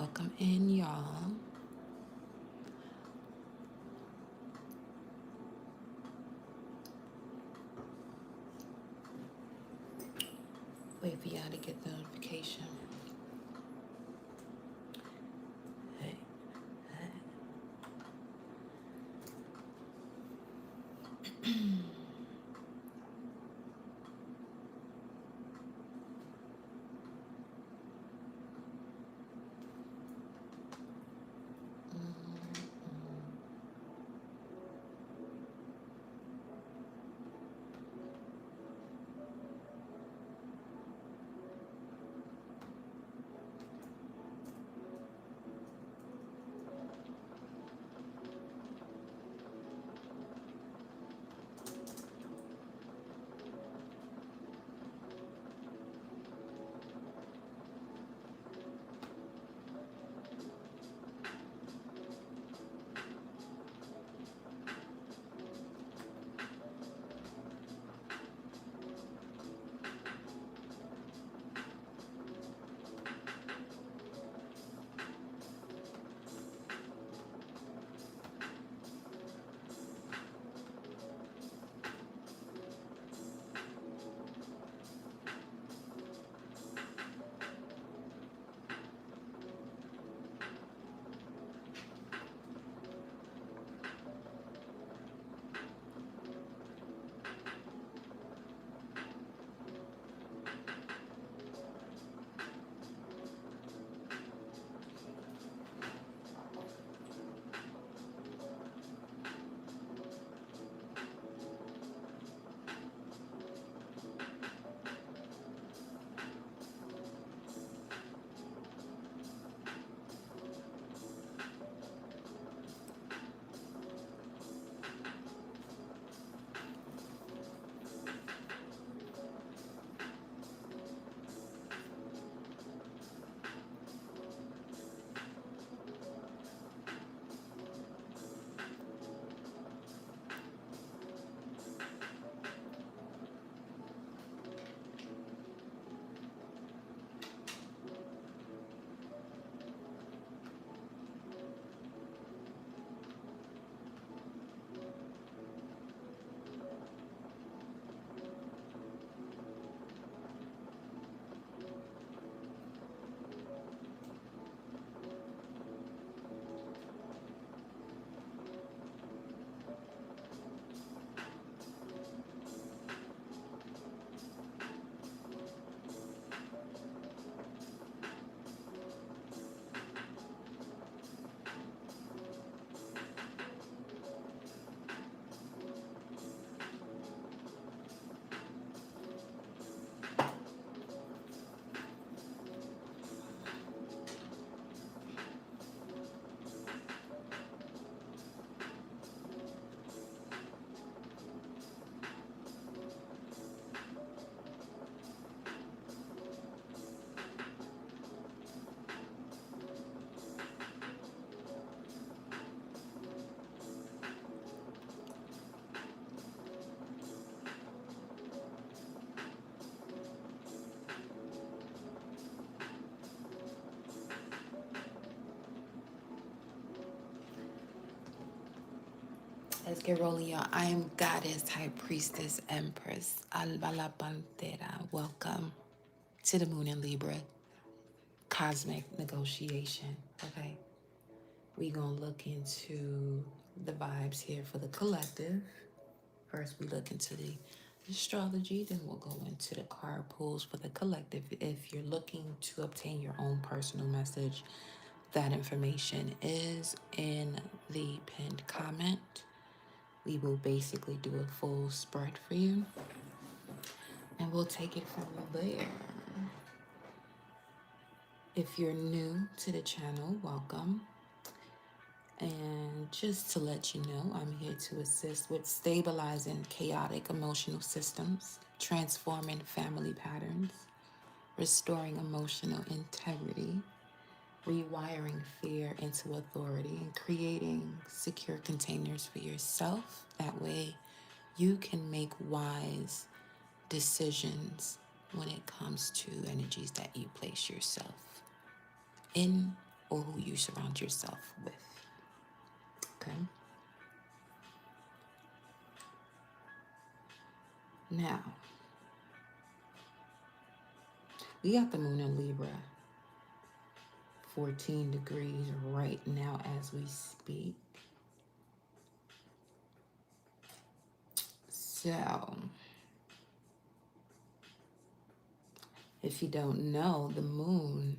Welcome in, y'all. Wait for y'all to get the notification. Hey, hey. Let's get rolling, y'all. I am Goddess, High Priestess, Empress, Albala Pantera. Welcome to the Moon in Libra Cosmic Negotiation. Okay, we gonna look into the vibes here for the collective. First, we look into the astrology, then we'll go into the card pulls for the collective. If you're looking to obtain your own personal message, that information is in the pinned comment. We will basically do a full spread for you, and we'll take it from there. If you're new to the channel, welcome. And just to let you know, I'm here to assist with stabilizing chaotic emotional systems, transforming family patterns, restoring emotional integrity, rewiring fear into authority, and creating secure containers for yourself. That way, you can make wise decisions when it comes to energies that you place yourself in or who you surround yourself with. Okay? Now, we got the moon in Libra, 14 degrees right now as we speak. So, if you don't know, the moon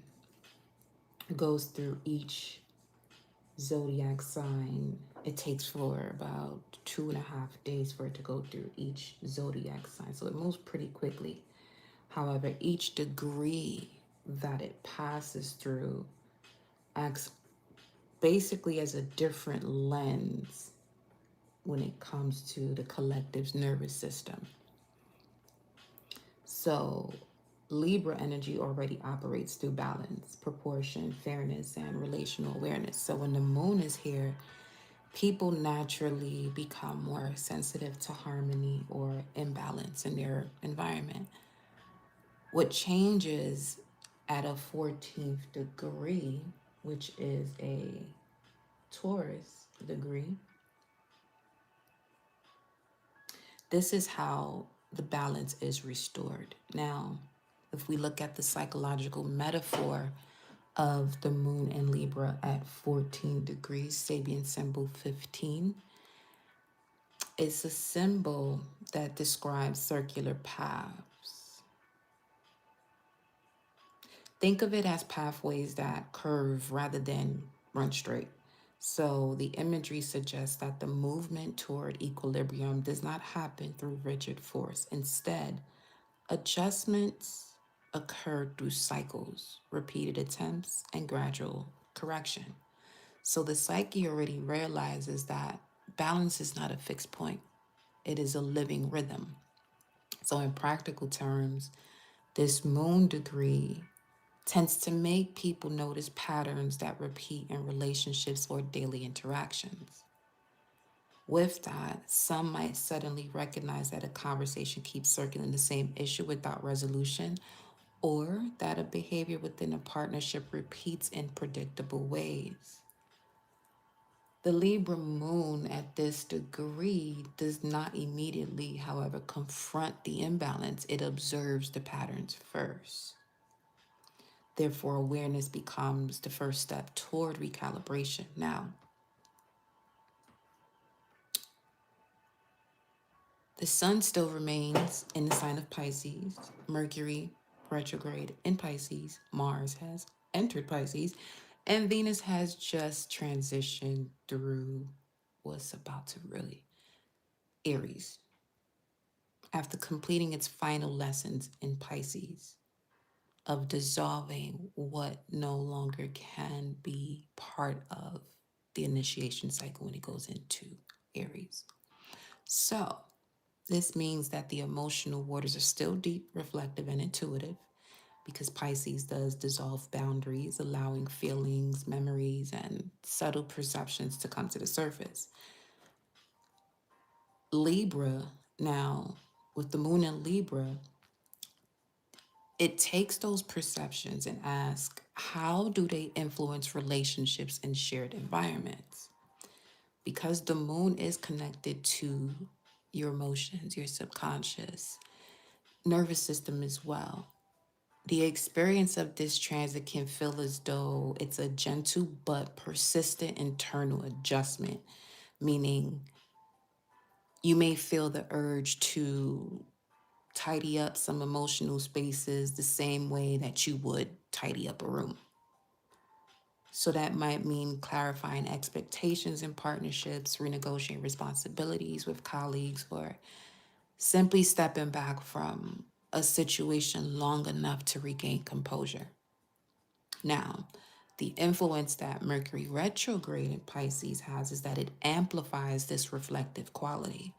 goes through each zodiac sign. It takes for about 2.5 days for it to go through each zodiac sign. So it moves pretty quickly. However, each degree that it passes through acts basically as a different lens when it comes to the collective's nervous system. So Libra energy already operates through balance, proportion, fairness, and relational awareness. So when the moon is here, people naturally become more sensitive to harmony or imbalance in their environment. What changes at a 14th degree, which is a Taurus degree, this is how the balance is restored. Now, if we look at the psychological metaphor of the moon in Libra at 14 degrees, Sabian symbol 15, it's a symbol that describes circular paths. Think of it as pathways that curve rather than run straight. So the imagery suggests that the movement toward equilibrium does not happen through rigid force. Instead, adjustments occur through cycles, repeated attempts, and gradual correction. So the psyche already realizes that balance is not a fixed point, it is a living rhythm. So, in practical terms, this moon degree tends to make people notice patterns that repeat in relationships or daily interactions. With that, some might suddenly recognize that a conversation keeps circling the same issue without resolution, or that a behavior within a partnership repeats in predictable ways. The Libra moon at this degree does not immediately, however, confront the imbalance. It observes the patterns first. Therefore, awareness becomes the first step toward recalibration. Now, the sun still remains in the sign of Pisces, Mercury retrograde in Pisces, Mars has entered Pisces, and Venus has just transitioned through what's about to really Aries after completing its final lessons in Pisces of dissolving what no longer can be part of the initiation cycle when it goes into Aries. So, this means that the emotional waters are still deep, reflective, and intuitive because Pisces does dissolve boundaries, allowing feelings, memories, and subtle perceptions to come to the surface. Libra, now, with the moon in Libra, it takes those perceptions and asks, how do they influence relationships and shared environments? Because the moon is connected to your emotions, your subconscious, nervous system as well. The experience of this transit can feel as though it's a gentle but persistent internal adjustment, meaning you may feel the urge to tidy up some emotional spaces the same way that you would tidy up a room. So that might mean clarifying expectations in partnerships, renegotiating responsibilities with colleagues, or simply stepping back from a situation long enough to regain composure. Now, the influence that Mercury retrograde in Pisces has is that it amplifies this reflective quality.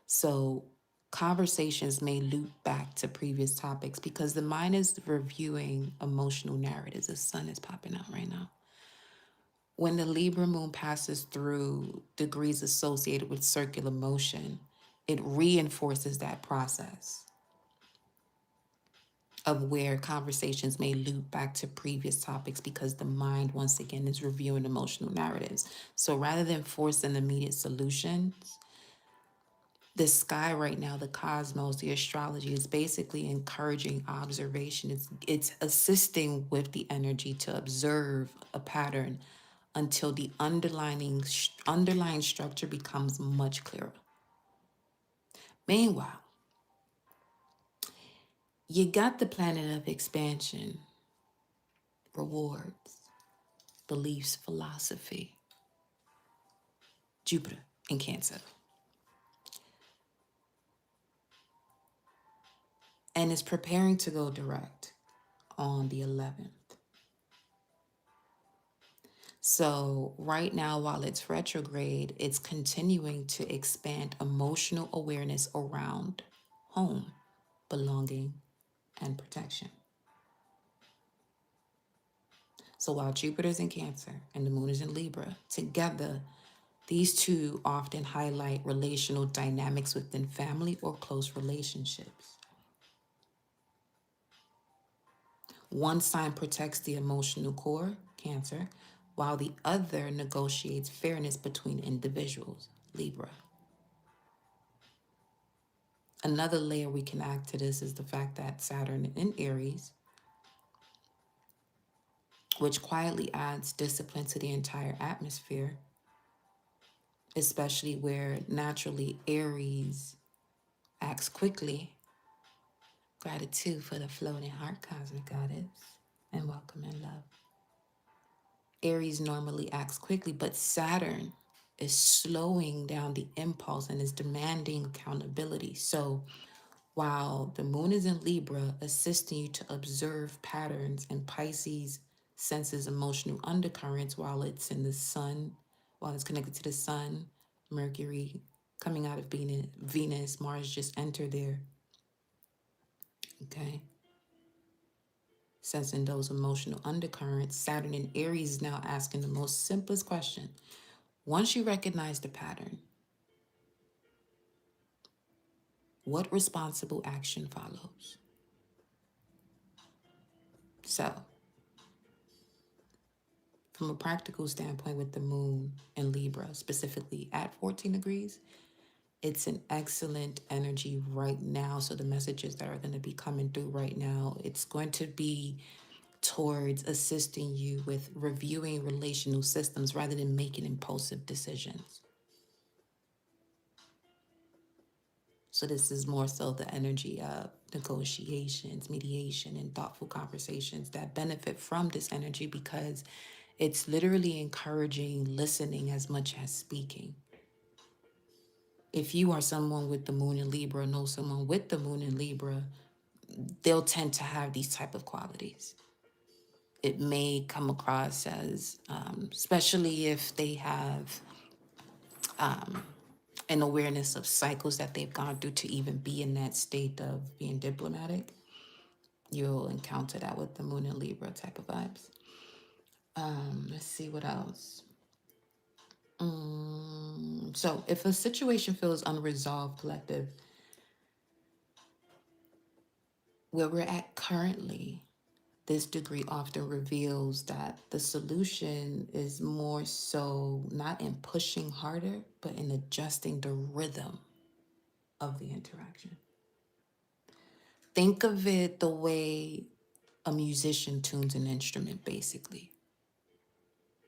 So, conversations may loop back to previous topics because the mind is reviewing emotional narratives. The sun is popping out right now. When the Libra moon passes through degrees associated with circular motion, it reinforces that process. of where conversations may loop back to previous topics because the mind, once again, is reviewing emotional narratives. So rather than forcing immediate solutions, the sky right now, the cosmos, the astrology is basically encouraging observation. It's assisting with the energy to observe a pattern until the underlying structure becomes much clearer. Meanwhile, you got the planet of expansion, rewards, beliefs, philosophy, Jupiter in Cancer. And it's preparing to go direct on the 11th. So right now, while it's retrograde, it's continuing to expand emotional awareness around home, belonging, and protection. So while Jupiter's in Cancer and the moon is in Libra, together, these two often highlight relational dynamics within family or close relationships. One sign protects the emotional core, Cancer, while the other negotiates fairness between individuals, Libra. Another layer we can add to this is the fact that Saturn in Aries, which quietly adds discipline to the entire atmosphere, especially where naturally Aries acts quickly. Gratitude for the floating heart, cosmic goddess, and welcome and love. Aries normally acts quickly, but Saturn is slowing down the impulse and is demanding accountability. So while the moon is in Libra, assisting you to observe patterns, and Pisces senses emotional undercurrents while it's in the sun, while it's connected to the sun, Mercury coming out of Venus, Mars just entered there. Okay. Sensing those emotional undercurrents, Saturn in Aries is now asking the most simplest question. Once you recognize the pattern, what responsible action follows? So, from a practical standpoint with the moon in Libra, specifically at 14 degrees, it's an excellent energy right now. So the messages that are going to be coming through right now, it's going to be towards assisting you with reviewing relational systems rather than making impulsive decisions. So this is more so the energy of negotiations, mediation, and thoughtful conversations that benefit from this energy because it's literally encouraging listening as much as speaking. If you are someone with the moon in Libra, or know someone with the moon in Libra, they'll tend to have these type of qualities. It may come across as, especially if they have an awareness of cycles that they've gone through to even be in that state of being diplomatic, you'll encounter that with the moon in Libra type of vibes. Let's see what else. So if a situation feels unresolved, collective, where we're at currently, this degree often reveals that the solution is more so not in pushing harder, but in adjusting the rhythm of the interaction. Think of it the way a musician tunes an instrument, basically.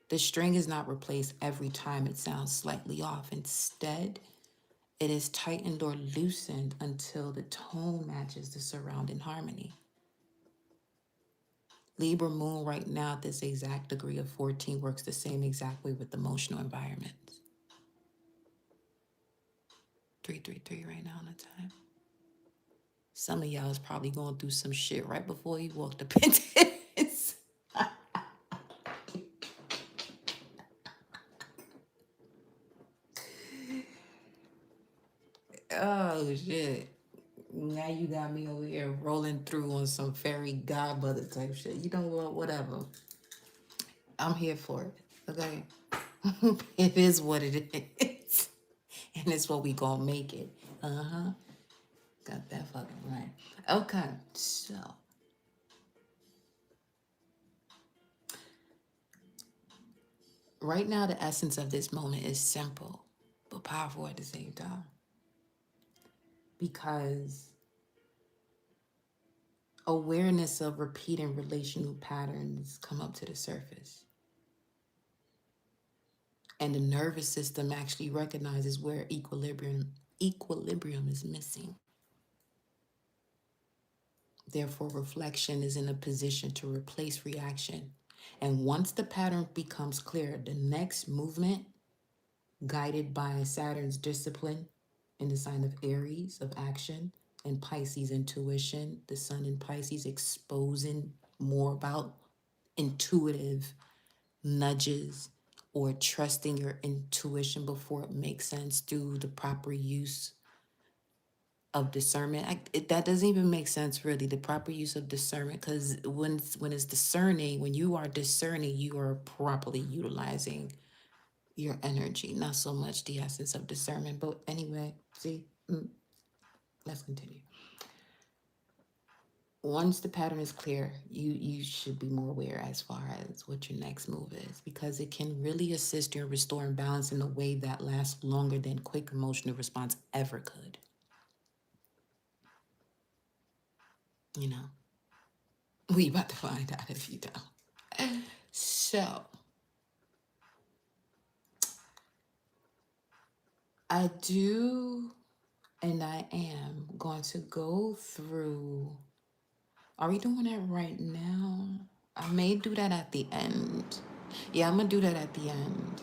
The string is not replaced every time it sounds slightly off. Instead, it is tightened or loosened until the tone matches the surrounding harmony. Libra moon right now at this exact degree of 14 works the same exact way with emotional environments. 333 right now on the time. Some of y'all is probably going through some shit right before you walked up into this. Oh shit. Now you got me over here rolling through on some fairy godmother type shit. You know what? Whatever. I'm here for it. Okay. It is what it is. And it's what we gonna make it. Uh-huh. Got that fucking right. Okay, so right now, the essence of this moment is simple, but powerful at the same time. Because awareness of repeating relational patterns come up to the surface. And the nervous system actually recognizes where equilibrium is missing. Therefore, reflection is in a position to replace reaction. And once the pattern becomes clear, the next movement, guided by Saturn's discipline in the sign of Aries of action and Pisces intuition, the sun in Pisces exposing more about intuitive nudges or trusting your intuition before it makes sense through the proper use of discernment. That doesn't even make sense, really, the proper use of discernment, because when it's discerning, when you are discerning, you are properly utilizing your energy, not so much the essence of discernment. But anyway, see, let's continue. Once the pattern is clear, you should be more aware as far as what your next move is, because it can really assist you in restoring balance in a way that lasts longer than quick emotional response ever could. You know, we about to find out if you don't. So, I do and I am going to go through. Are we doing that right now? I may do that at the end. Yeah, I'm going to do that at the end.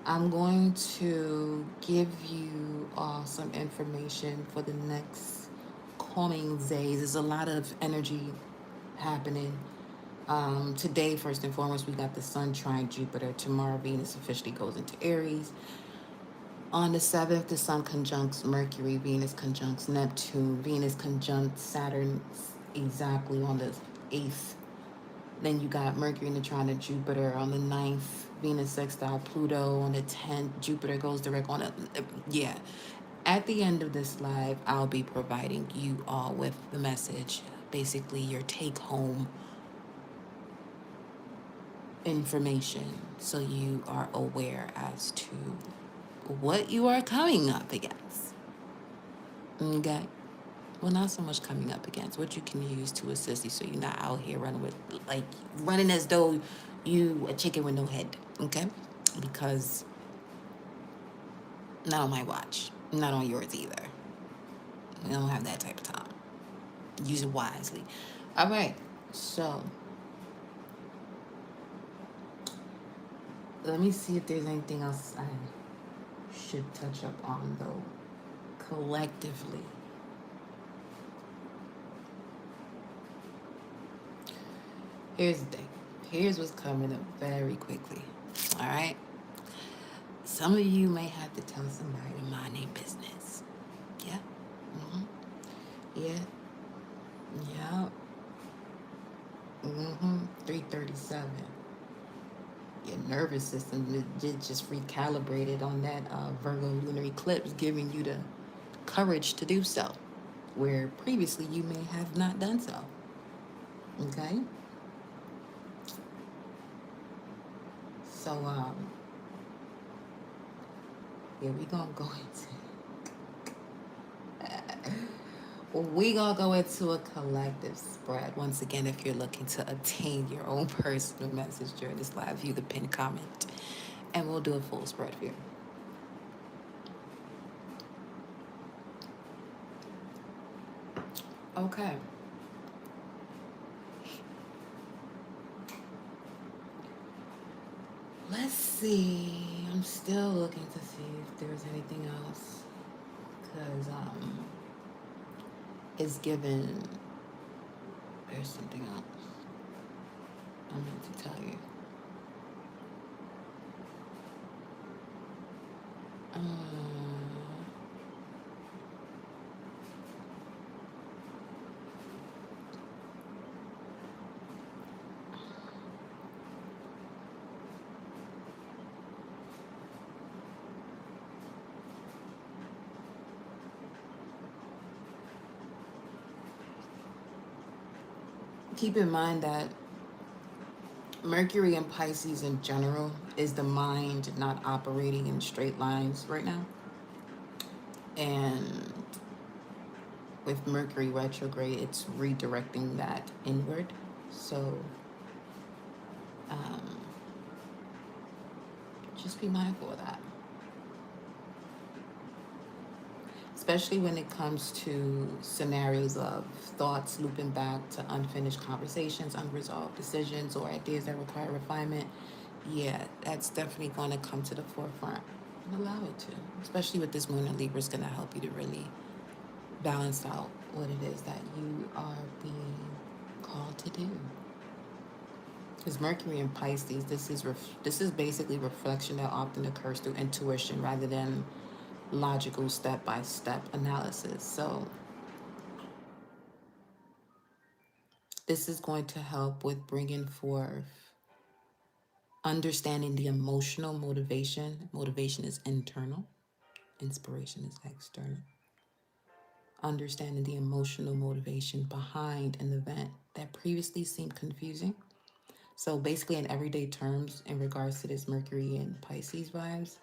I'm going to give you some information for the next coming days. There's a lot of energy happening. Today, first and foremost, we got the Sun trine Jupiter. Tomorrow, Venus officially goes into Aries. On the 7th, the Sun conjuncts Mercury, Venus conjuncts Neptune, Venus conjuncts Saturn exactly on the 8th. Then you got Mercury in the trine of Jupiter on the 9th, Venus sextile Pluto on the 10th, Jupiter goes direct on the, yeah. At the end of this live, I'll be providing you all with the message, basically your take-home information, so you are aware as to what you are coming up against. Okay? Well, not so much coming up against, what you can use to assist you so you're not out here running as though you a chicken with no head. Okay? Because not on my watch. Not on yours either. We don't have that type of time. Use it wisely. All right. So, let me see if there's anything else I should touch up on, though, collectively. Here's the thing. Here's what's coming up very quickly. All right? Some of you may have to tell somebody to mind their business. Yeah? Mm-hmm. Yeah. Yeah. Mm-hmm. 337. Your nervous system just recalibrated on that Virgo lunar eclipse, giving you the courage to do so, where previously you may have not done so. Okay? So, yeah, we gonna go into a collective spread. Once again, if you're looking to obtain your own personal message during this live, view the pinned comment, and we'll do a full spread here. Okay. Let's see. I'm still looking to see if there's anything else, because it's given. There's something else I meant to tell you. Keep in mind that Mercury in Pisces in general is the mind not operating in straight lines right now. And with Mercury retrograde, it's redirecting that inward. So um, just be mindful of that. Especially when it comes to scenarios of thoughts looping back to unfinished conversations, unresolved decisions, or ideas that require refinement. Yeah, that's definitely going to come to the forefront and allow it to. Especially with this moon in Libra, is going to help you to really balance out what it is that you are being called to do. Because Mercury in Pisces, this is basically reflection that often occurs through intuition rather than logical step-by-step analysis. So this is going to help with bringing forth understanding the emotional motivation. Motivation is internal, inspiration is external. Understanding the emotional motivation behind an event that previously seemed confusing. So basically, in everyday terms, in regards to this Mercury and Pisces vibes,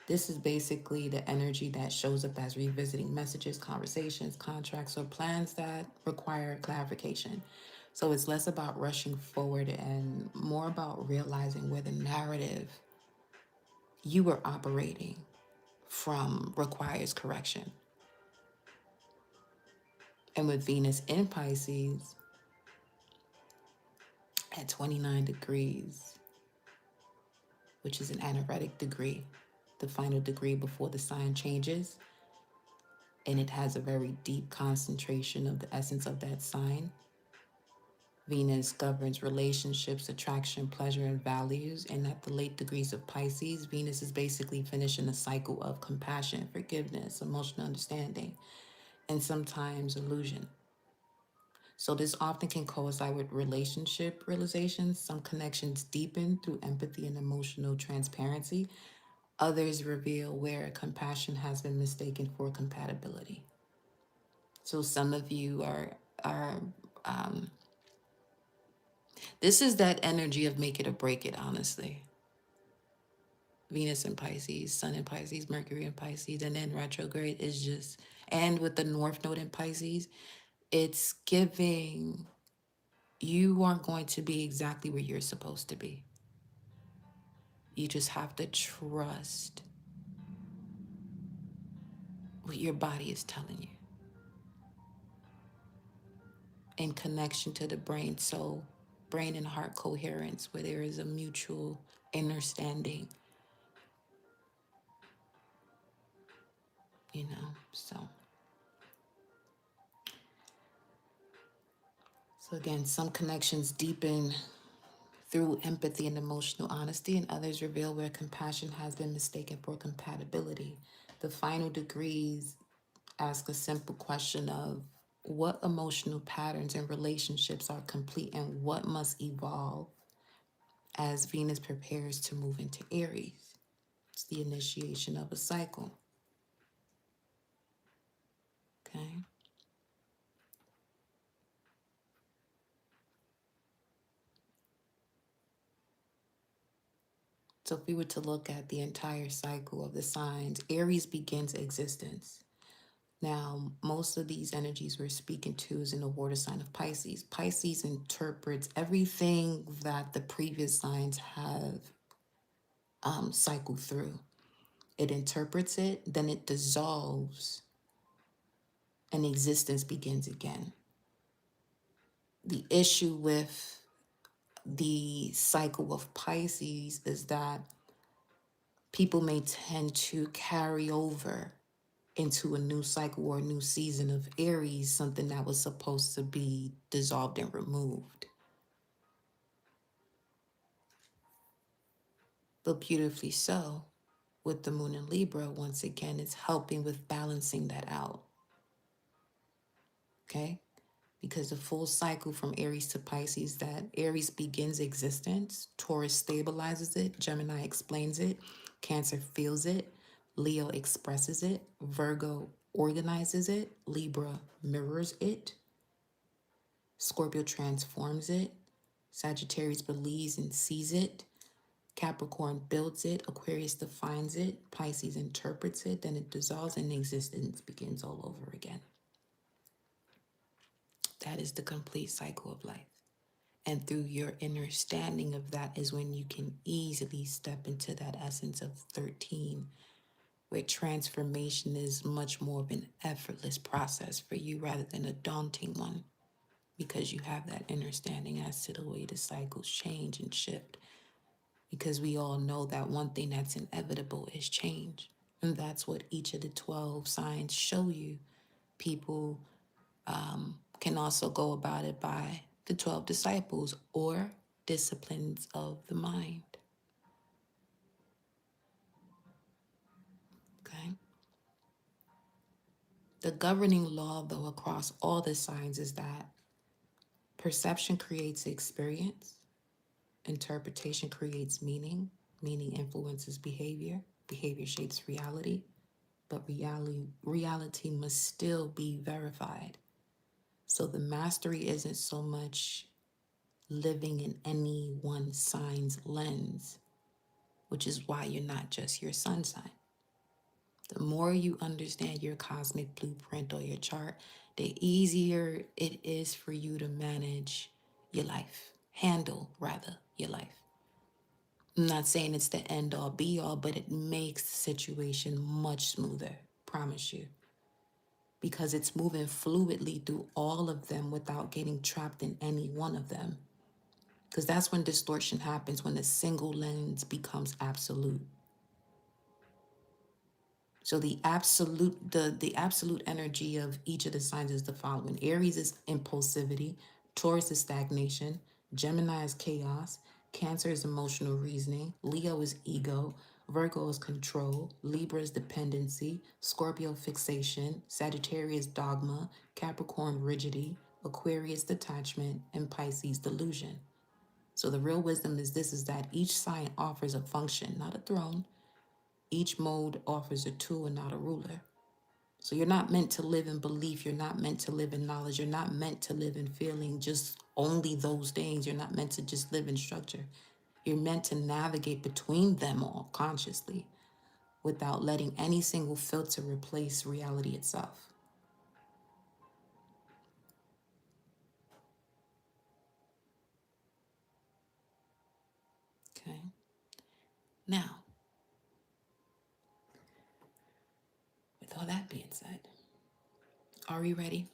this is basically the energy that shows up as revisiting messages, conversations, contracts, or plans that require clarification. So it's less about rushing forward and more about realizing where the narrative you were operating from requires correction. And with Venus in Pisces at 29 degrees, which is an anaretic degree, the final degree before the sign changes, and it has a very deep concentration of the essence of that sign. Venus governs relationships, attraction, pleasure, and values. And at the late degrees of Pisces, Venus is basically finishing a cycle of compassion, forgiveness, emotional understanding, and sometimes illusion. So this often can coincide with relationship realizations. Some connections deepen through empathy and emotional transparency. Others reveal where compassion has been mistaken for compatibility. So some of you are um, this is that energy of make it or break it, honestly. Venus in Pisces, Sun in Pisces, Mercury in Pisces, and then retrograde is just, and with the North Node in Pisces, it's giving you aren't going to be exactly where you're supposed to be. You just have to trust what your body is telling you in connection to the brain soul, brain and heart coherence, where there is a mutual understanding, you know, so again, some connections deepen through empathy and emotional honesty, and others reveal where compassion has been mistaken for compatibility. The final degrees ask a simple question of what emotional patterns and relationships are complete and what must evolve as Venus prepares to move into Aries. It's the initiation of a cycle. Okay. So if we were to look at the entire cycle of the signs, Aries begins existence. Now, most of these energies we're speaking to is in the water sign of Pisces. Pisces interprets everything that the previous signs have cycled through. It interprets it, then it dissolves, and existence begins again. The issue with the cycle of Pisces is that people may tend to carry over into a new cycle or a new season of Aries, something that was supposed to be dissolved and removed. But beautifully so, with the moon in Libra, once again, it's helping with balancing that out. Okay? Because the full cycle from Aries to Pisces, that Aries begins existence, Taurus stabilizes it, Gemini explains it, Cancer feels it, Leo expresses it, Virgo organizes it, Libra mirrors it, Scorpio transforms it, Sagittarius believes and sees it. Capricorn builds it. Aquarius defines it. Pisces interprets it. Then it dissolves and existence begins all over again. That is the complete cycle of life. And through your understanding of that is when you can easily step into that essence of 13, where transformation is much more of an effortless process for you rather than a daunting one, because you have that understanding as to the way the cycles change and shift. Because we all know that one thing that's inevitable is change. And that's what each of the 12 signs show you. People can also go about it by the 12 disciples or disciplines of the mind. Okay? The governing law, though, across all the signs is that perception creates experience, interpretation creates meaning, meaning influences behavior, behavior shapes reality, but reality must still be verified. So the mastery isn't so much living in any one sign's lens, which is why you're not just your sun sign. The more you understand your cosmic blueprint or your chart, the easier it is for you to manage your life, handle rather your life. I'm not saying it's the end all be all, but it makes the situation much smoother, promise you. Because it's moving fluidly through all of them without getting trapped in any one of them. Because that's when distortion happens, when a single lens becomes absolute. So the absolute energy of each of the signs is the following. Aries is impulsivity, Taurus is stagnation, Gemini is chaos, Cancer is emotional reasoning, Leo is ego, Virgo is control, Libra is dependency, Scorpio fixation, Sagittarius dogma, Capricorn rigidity, Aquarius detachment, and Pisces delusion. So the real wisdom is this, is that each sign offers a function, not a throne. Each mode offers a tool and not a ruler. So you're not meant to live in belief. You're not meant to live in knowledge. You're not meant to live in feeling just only those things. You're not meant to just live in structure. You're meant to navigate between them all consciously without letting any single filter replace reality itself. Okay. Now, with all that being said, are we ready?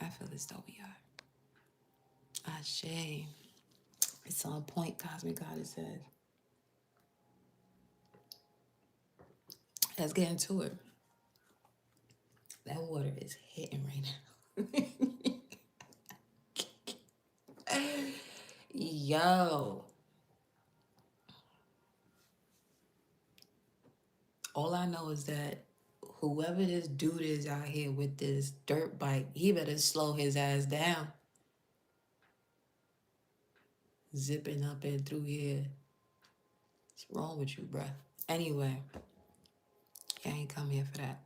I feel as though we are. Ashe. It's on point, Cosmic Goddess says. Let's get into it. That water is hitting right now. Yo. All I know is that whoever this dude is out here with this dirt bike, he better slow his ass down. Zipping up and through here. What's wrong with you, bruh? Anyway, I ain't come here for that.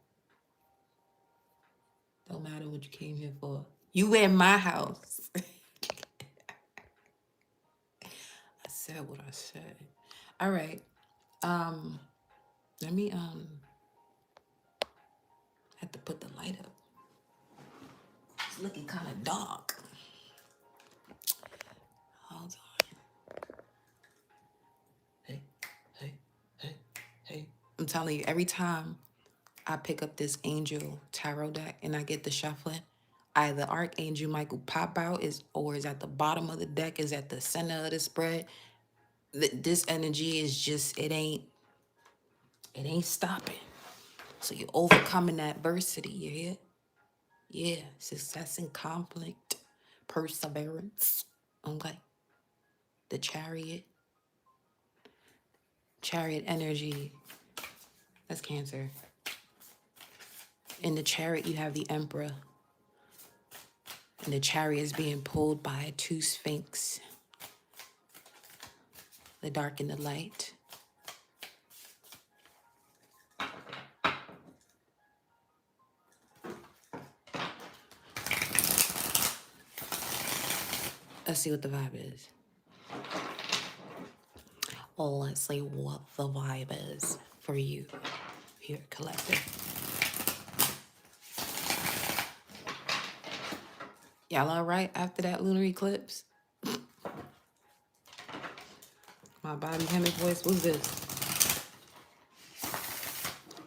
Don't matter what you came here for. You in my house. I said what I said. All right. Let me have to put the light up. It's looking kind of dark. Hold on. Hey, hey, hey, hey. I'm telling you, every time I pick up this angel tarot deck and I get the shuffling, either Archangel Michael pop out or is at the bottom of the deck, is at the center of the spread. This energy is just, it ain't stopping. So you're overcoming adversity, you hear? Yeah, success and conflict, perseverance, okay? The chariot energy, that's Cancer. In the chariot, you have the Emperor. And the chariot is being pulled by two sphinx, the dark and the light. Let's see what the vibe is. Well, let's see what the vibe is for you here, collective. Y'all all right after that lunar eclipse? My Bobby Hemming voice, what's this?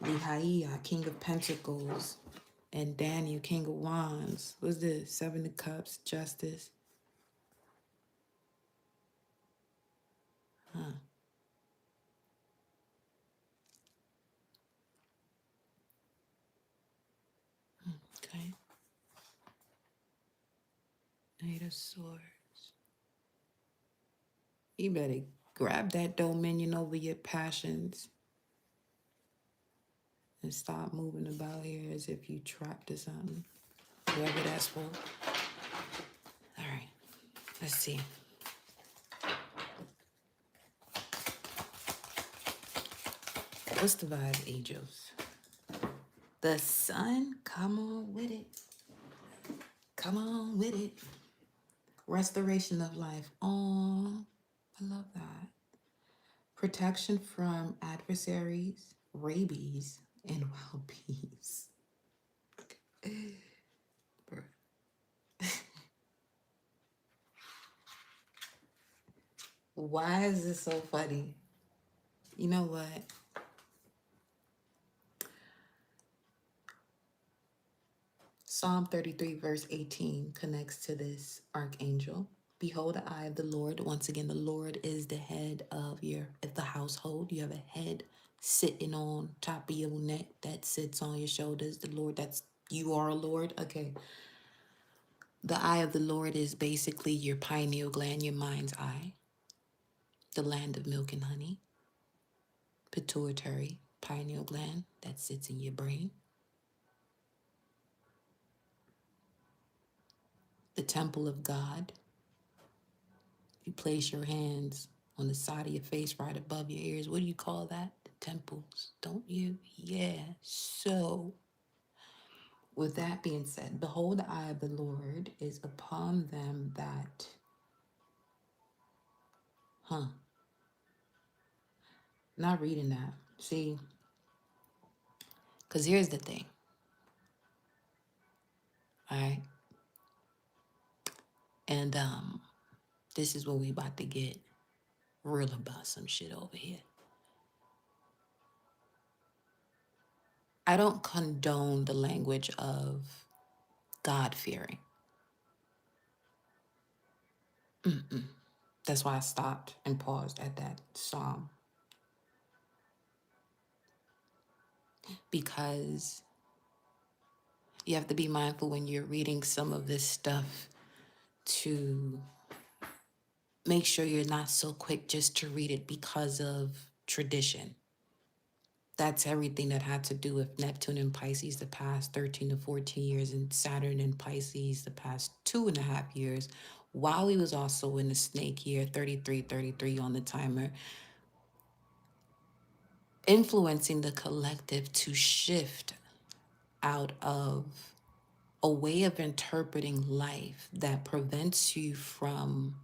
Lihaia, King of Pentacles, and Daniel, King of Wands. What's this? Seven of Cups, Justice. Huh. Okay. Knight of Swords. You better grab that dominion over your passions and stop moving about here as if you trapped or something. Whoever that's for. All right. Let's see. What's the vibe, angels? The sun, come on with it. Come on with it. Restoration of life. Oh, I love that. Protection from adversaries, rabies, and wild beasts. Why is this so funny? You know what? Psalm 33, verse 18 connects to this archangel. Behold, the eye of the Lord. Once again, the Lord is the head of the household. You have a head sitting on top of your neck that sits on your shoulders. The Lord, you are a Lord. Okay. The eye of the Lord is basically your pineal gland, your mind's eye, the land of milk and honey, pituitary, pineal gland that sits in your brain, the temple of God. You place your hands on the side of your face right above your ears. What do you call that? The temples, don't you? Yeah. So, with that being said, behold, the eye of the Lord is upon them that, not reading that. See, because here's the thing, all right? And this is what we about to get real about some shit over here. I don't condone the language of God-fearing. That's why I stopped and paused at that psalm. Because you have to be mindful when you're reading some of this stuff to make sure you're not so quick just to read it because of tradition. That's everything that had to do with Neptune and Pisces the past 13 to 14 years, and Saturn and Pisces the past 2.5 years, while he was also in the snake year, 33 on the timer, influencing the collective to shift out of a way of interpreting life that prevents you from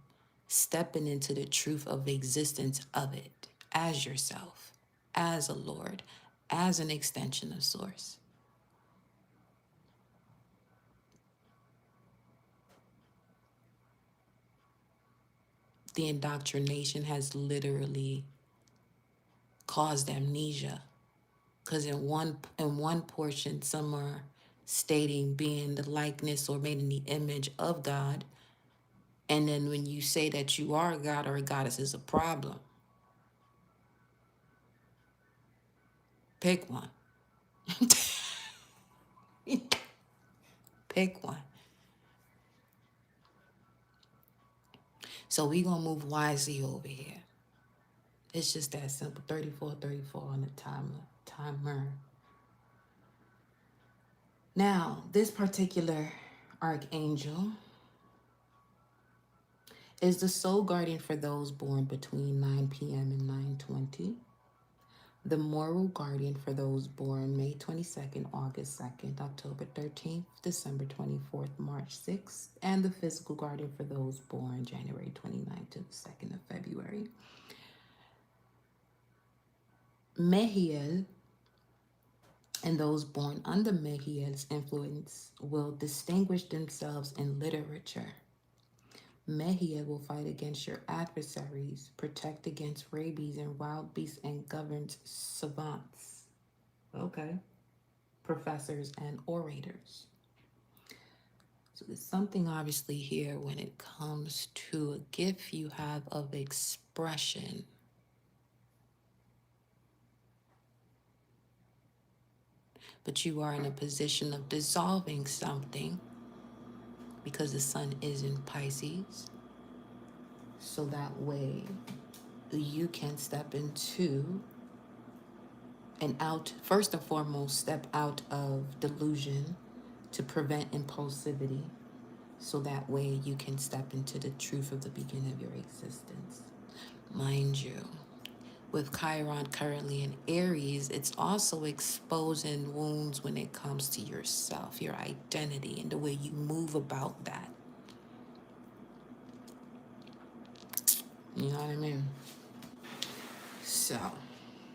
stepping into the truth of the existence of it as yourself, as a Lord, as an extension of Source. The indoctrination has literally caused amnesia, because in one portion, some are stating being the likeness or made in the image of God, and then when you say that you are a god or a goddess is a problem. Pick one. Pick one. So we gonna move wisely over here. It's just that simple. 34 on the timer. Now, this particular archangel is the soul guardian for those born between 9 p.m. and 9:20. The moral guardian for those born May 22nd, August 2nd, October 13th, December 24th, March 6th, and the physical guardian for those born January 29th to the 2nd of February. Mehiel and those born under Mehiel's influence will distinguish themselves in literature. Mehiel will fight against your adversaries, protect against rabies and wild beasts, and govern savants. Okay. Professors and orators. So there's something obviously here when it comes to a gift you have of expression. But you are in a position of dissolving something because the sun is in Pisces. So that way you can step into and out, first and foremost, step out of delusion to prevent impulsivity. So that way you can step into the truth of the beginning of your existence. Mind you, with Chiron currently in Aries, it's also exposing wounds when it comes to yourself, your identity, and the way you move about that. You know what I mean? So,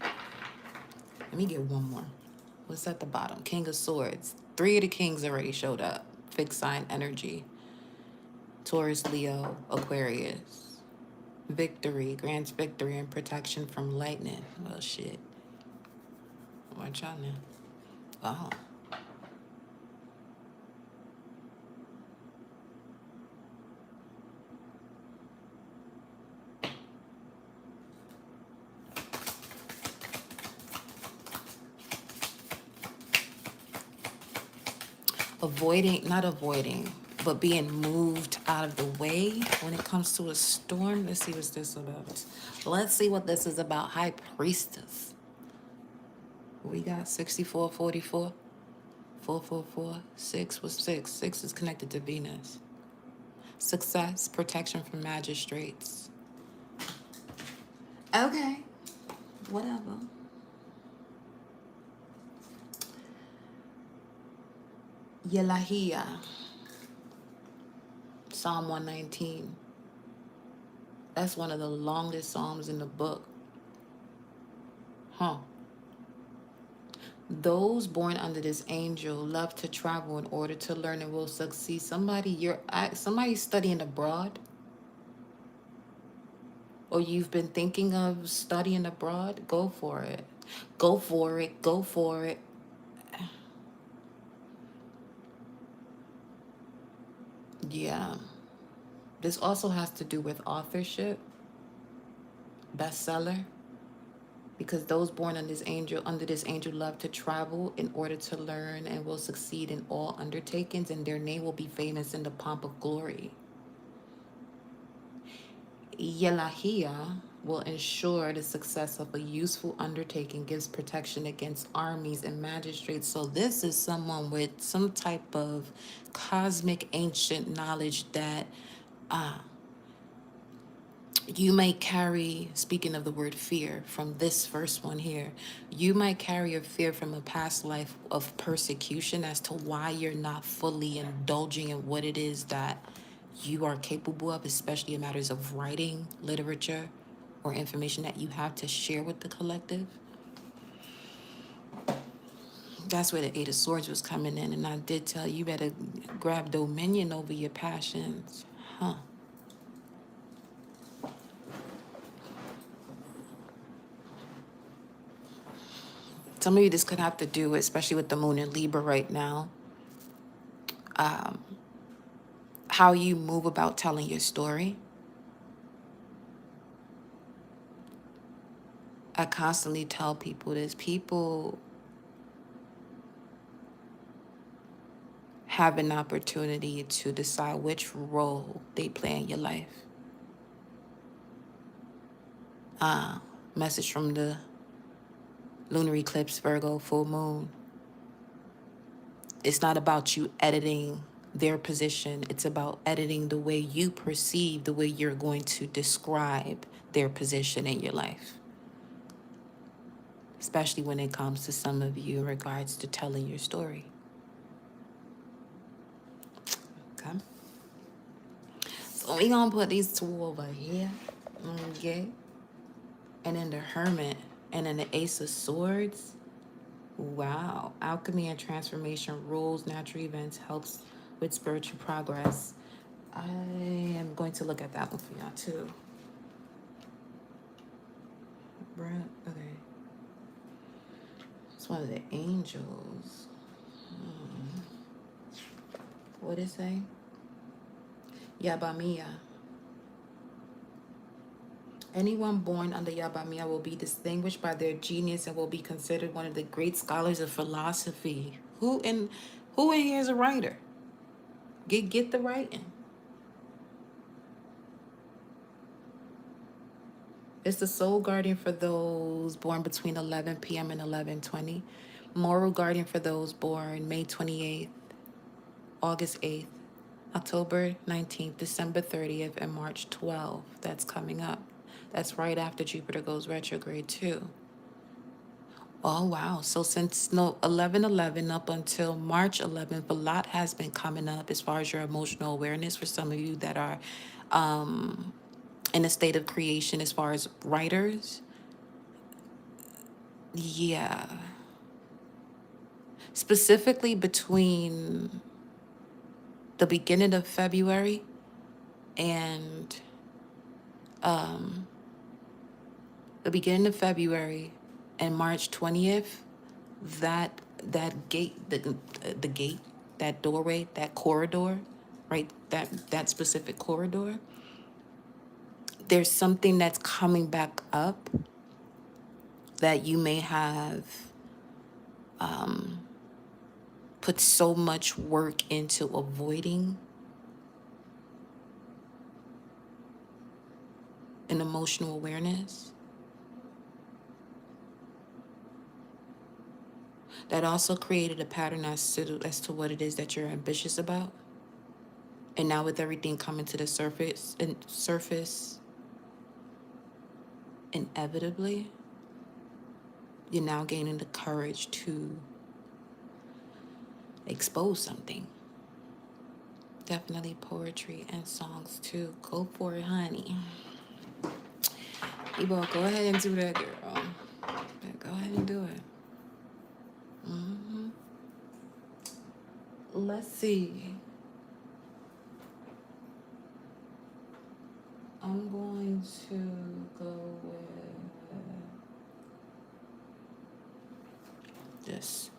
let me get one more. What's at the bottom? King of Swords. 3 of the kings already showed up. Fixed sign energy. Taurus, Leo, Aquarius. Victory, grants victory and protection from lightning. Well, shit. Watch out now. Oh. Not avoiding, but being moved out of the way when it comes to a storm. Let's see what's this about. Let's see what this is about. High Priestess. We got 6444, 444, 6 was 6. 6 is connected to Venus. Success, protection from magistrates. Okay, whatever. Yelahia, Psalm 119. That's one of the longest psalms in the book. Huh. Those born under this angel love to travel in order to learn and will succeed. Somebody's studying abroad, or you've been thinking of studying abroad. Go for it. Go for it. Go for it. Yeah. This also has to do with authorship, bestseller, because those born under this angel love to travel in order to learn and will succeed in all undertakings, and their name will be famous in the pomp of glory. Yelahia will ensure the success of a useful undertaking, gives protection against armies and magistrates. So this is someone with some type of cosmic ancient knowledge that you might carry. Speaking of the word fear, from this first one here, you might carry a fear from a past life of persecution as to why you're not fully indulging in what it is that you are capable of, especially in matters of writing, literature, or information that you have to share with the collective. That's where the 8 of Swords was coming in, and I did tell you better grab dominion over your passions. Huh. Some of you, this could have to do, especially with the moon in Libra right now, how you move about telling your story. I constantly tell people this. People have an opportunity to decide which role they play in your life. Message from the lunar eclipse, Virgo, full moon. It's not about you editing their position. It's about editing the way you perceive, the way you're going to describe their position in your life. especially when it comes to some of you in regards to telling your story. Okay. So we gonna put these two over here. Okay. And then the Hermit and then the Ace of Swords. Wow. Alchemy and transformation rules natural events, helps with spiritual progress. I am going to look at that one for y'all too. Right. Okay. It's one of the angels. What did it say? Yabamiya. Anyone born under Yabamiya will be distinguished by their genius and will be considered one of the great scholars of philosophy. Who in here is a writer? Get the writing. It's the soul guardian for those born between 11 p.m. and 11:20. Moral guardian for those born May 28th, August 8th, October 19th, December 30th, and March 12th. That's coming up. That's right after Jupiter goes retrograde too. Oh, wow. So since 11/11 up until March 11th, a lot has been coming up as far as your emotional awareness for some of you that are in a state of creation as far as writers. Yeah. Specifically between the beginning of February and the beginning of February and March 20th, that gate, the gate, that doorway, that corridor, right? That specific corridor. There's something that's coming back up that you may have put so much work into avoiding. An emotional awareness. That also created a pattern as to what it is that you're ambitious about. And now with everything coming to the surface, inevitably, you're now gaining the courage to expose something. Definitely poetry and songs too. Go for it, honey. Ebo, go ahead and do that, girl. Yeah, go ahead and do it. Let's see. I'm going to go with this.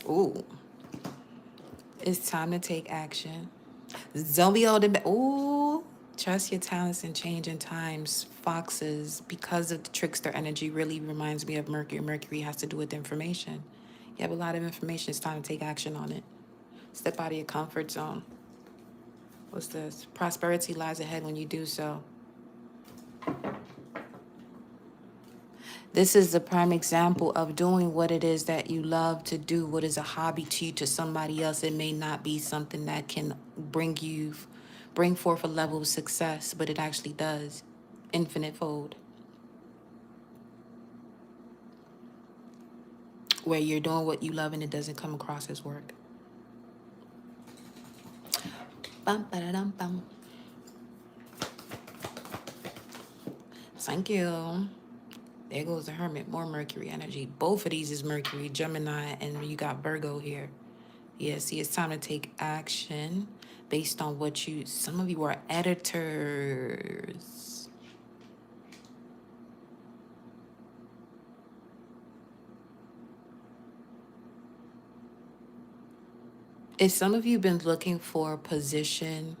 Ooh. It's time to take action. Zombie holding back. Ooh. Trust your talents and changing times. Foxes, because of the trickster energy, really reminds me of Mercury. Mercury has to do with information. You have a lot of information. It's time to take action on it. Step out of your comfort zone. What's this? Prosperity lies ahead when you do so. This is a prime example of doing what it is that you love to do, what is a hobby to you, to somebody else. It may not be something that can bring forth a level of success, but it actually does. Infinite fold. Where you're doing what you love and it doesn't come across as work. Bum, ba-da-dum, bum. Thank you. There goes the Hermit, more Mercury energy. Both of these is Mercury, Gemini, and you got Virgo here. Yeah, see, it's time to take action based on what some of you are editors. If some of you been looking for a position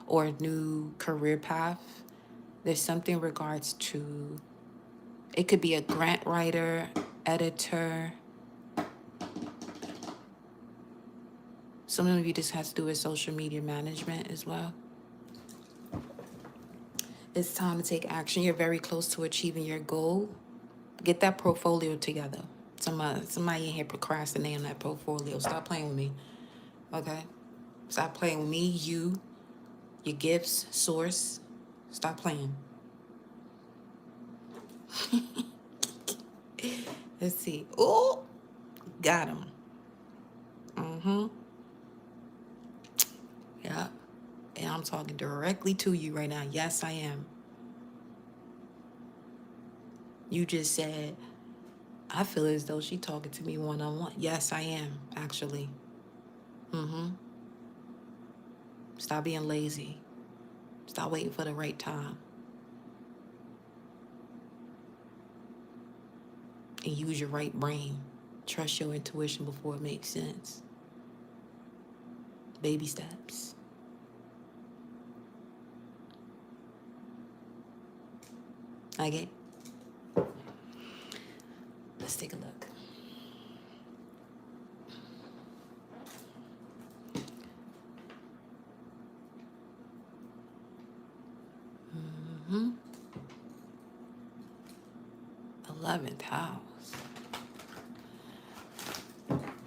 or a new career path, there's something in regards to, it could be a grant writer, editor. Some of you just has to do with social media management as well. It's time to take action. You're very close to achieving your goal. Get that portfolio together. Somebody in here procrastinating on that portfolio. Stop playing with me. Okay? Stop playing with me, you. Your gifts, source. Stop playing. Let's see. Oh, got him. Mm-hmm. Yeah. And I'm talking directly to you right now. Yes, I am. You just said, I feel as though she talking to me one-on-one. Yes, I am, actually. Mm-hmm. Stop being lazy. Stop waiting for the right time. And use your right brain. Trust your intuition before it makes sense. Baby steps. Okay? Let's take a look. Mm-hmm. 11th house.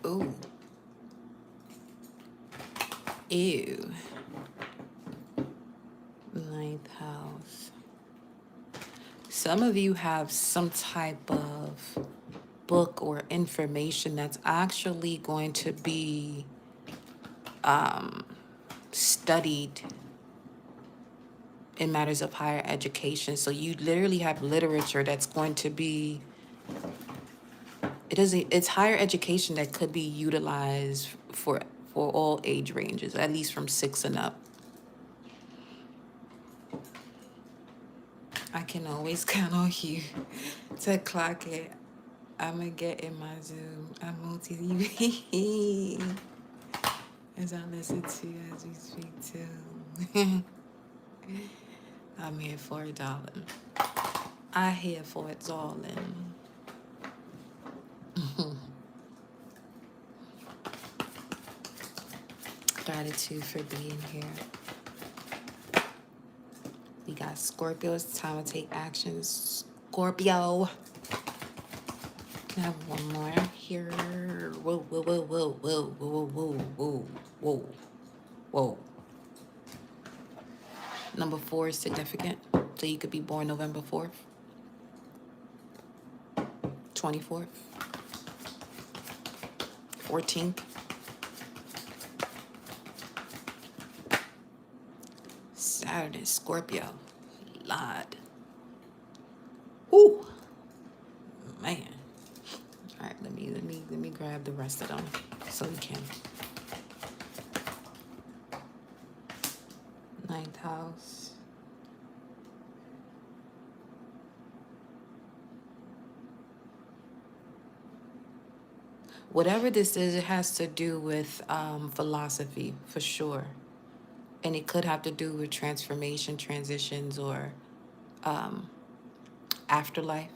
Ooh. Ew. 9th house. Some of you have some type of book or information that's actually going to be studied in matters of higher education. So you literally have literature that's going to be, it's higher education that could be utilized for all age ranges, at least from 6 and up. I can always count on you to clock it. I'm gonna get in my Zoom. I'm multi you as I listen to you as we speak too. I'm here for it, darling. I here for it, darling. Gratitude for being here. We got Scorpio. It's time to take action. Scorpio. Can I have one more here? Whoa, whoa, whoa, whoa, whoa, whoa, whoa, whoa, whoa, whoa. Number 4 is significant. So you could be born November 4th, 24th, 14th. Saturn, Scorpio. Lord. Ooh. Man. All right, let me grab the rest of them so we can. 9th house. Whatever this is, it has to do with philosophy for sure. And it could have to do with transformation, transitions, or afterlife.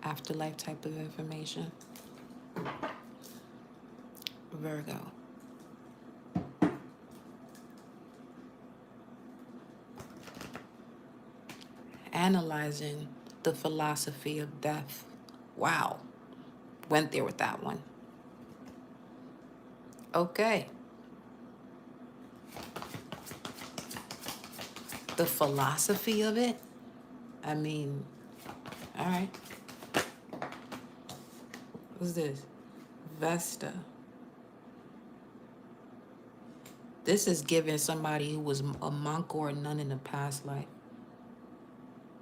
Afterlife type of information. Virgo. Analyzing the philosophy of death. Wow. Went there with that one. Okay. The philosophy of it? I mean, all right. What's this? Vesta. This is giving somebody who was a monk or a nun in a past life.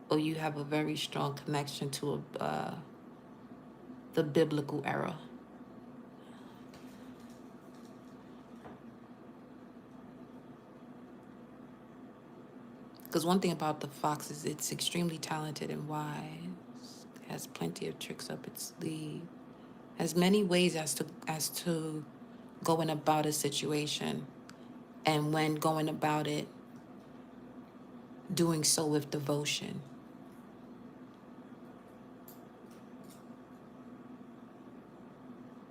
Or you have a very strong connection to the biblical era. Because one thing about the fox is it's extremely talented and wise. It has plenty of tricks up its sleeve. Has many ways as to going about a situation, and when going about it, doing so with devotion.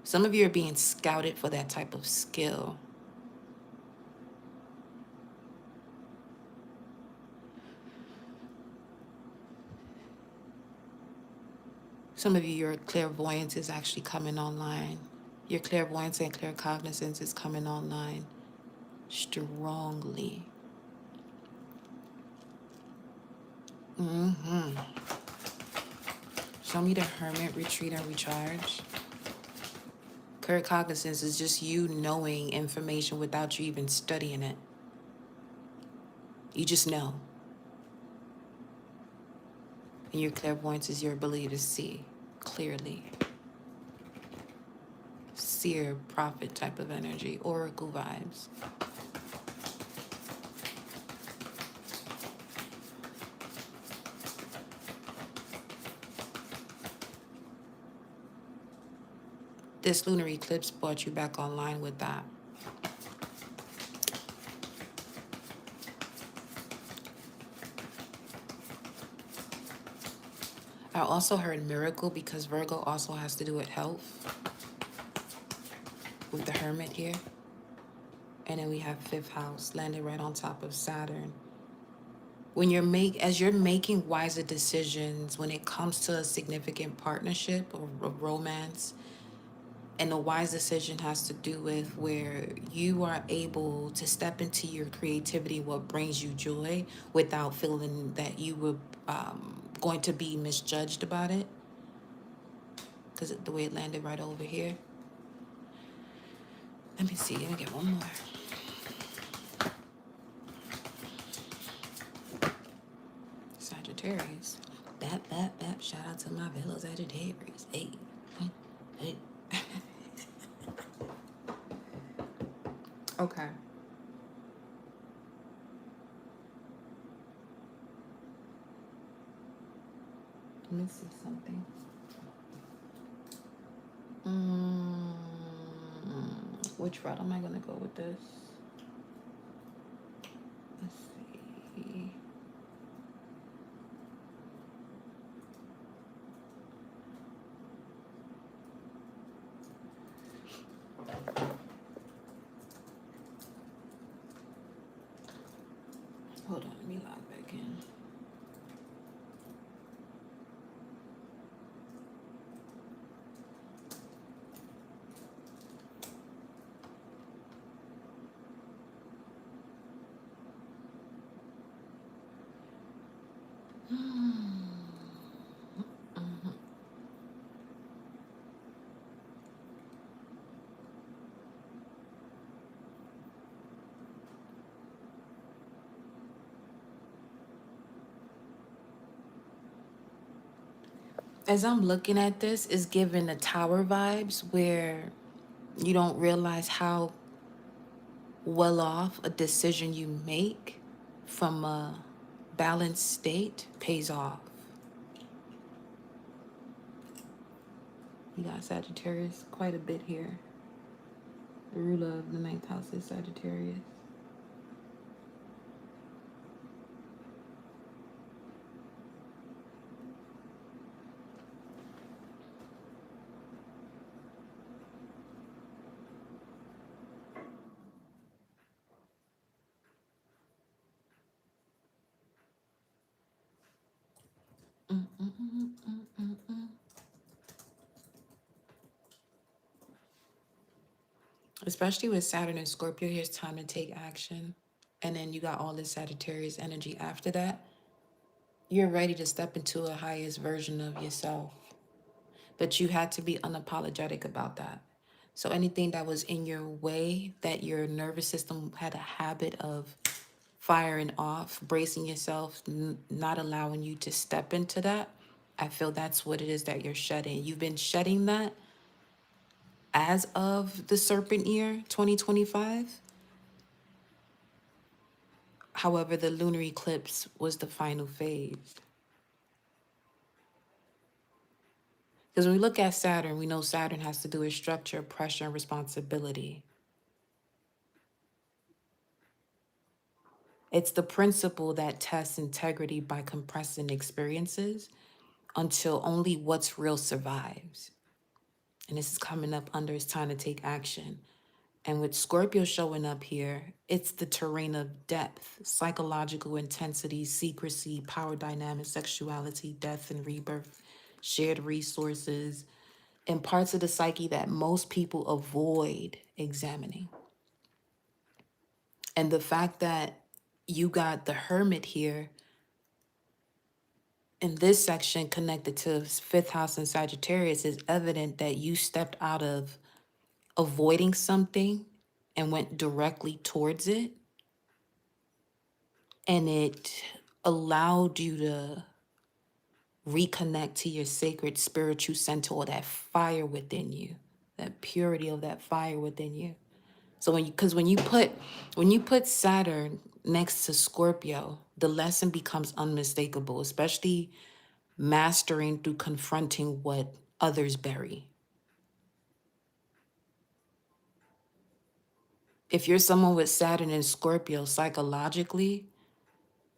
Some of you are being scouted for that type of skill. Some of you, your clairvoyance is actually coming online. Your clairvoyance and claircognizance is coming online. strongly. Show me the Hermit, retreat, and recharge. Clear cognizance is just you knowing information without you even studying it. You just know. And your clairvoyance is your ability to see clearly. Seer, prophet type of energy, oracle vibes. This lunar eclipse brought you back online with that. I also heard miracle because Virgo also has to do with health with the Hermit here. And then we have fifth house landed right on top of Saturn. When as you're making wiser decisions when it comes to a significant partnership or a romance, and a wise decision has to do with where you are able to step into your creativity, what brings you joy, without feeling that you were going to be misjudged about it. Because the way it landed right over here. Let me see. Let me get one more. Sagittarius. Bap. Shout out to my fellow Sagittarius. Hey. Hey. Okay. Let me see something. Which route am I going to go with this? Let's see. Hold on, let me log back in. As I'm looking at this, it's giving the tower vibes where you don't realize how well off a decision you make from a balanced state pays off. You got Sagittarius quite a bit here. The ruler of the ninth house is Sagittarius. Especially with Saturn and Scorpio, here's time to take action. And then you got all this Sagittarius energy after that. You're ready to step into a highest version of yourself. But you had to be unapologetic about that. So anything that was in your way that your nervous system had a habit of firing off, bracing yourself, not allowing you to step into that, I feel that's what it is that you're shedding. You've been shedding that as of the serpent year 2025. However, the lunar eclipse was the final phase. Because when we look at Saturn, we know Saturn has to do with structure, pressure, and responsibility. It's the principle that tests integrity by compressing experiences until only what's real survives. And this is coming up under it's time to take action. And with Scorpio showing up here, it's the terrain of depth, psychological intensity, secrecy, power dynamics, sexuality, death and rebirth, shared resources, and parts of the psyche that most people avoid examining. And the fact that you got the Hermit here in this section connected to fifth house and Sagittarius is evident that you stepped out of avoiding something and went directly towards it. And it allowed you to reconnect to your sacred spiritual center, or that fire within you, that purity of that fire within you. So because when you put Saturn next to Scorpio, the lesson becomes unmistakable, especially mastering through confronting what others bury. If you're someone with Saturn and Scorpio, psychologically,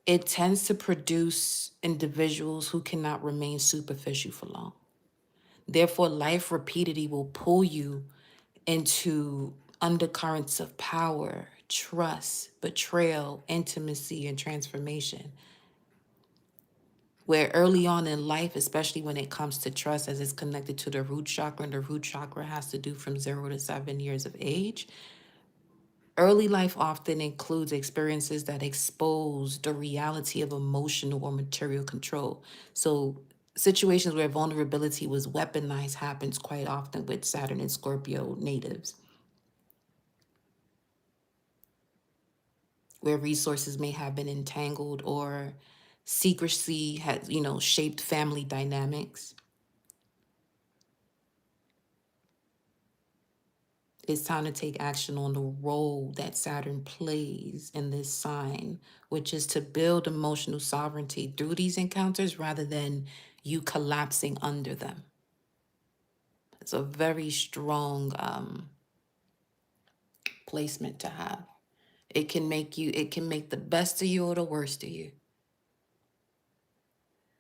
it tends to produce individuals who cannot remain superficial for long. Therefore, life repeatedly will pull you into undercurrents of power, trust, betrayal, intimacy, and transformation. Where early on in life, especially when it comes to trust, as it's connected to the root chakra, and the root chakra has to do from 0 to 7 years of age, early life often includes experiences that expose the reality of emotional or material control. So situations where vulnerability was weaponized happens quite often with Saturn and Scorpio natives, where resources may have been entangled or secrecy has, shaped family dynamics. It's time to take action on the role that Saturn plays in this sign, which is to build emotional sovereignty through these encounters rather than you collapsing under them. It's a very strong placement to have. It can make the best of you or the worst of you.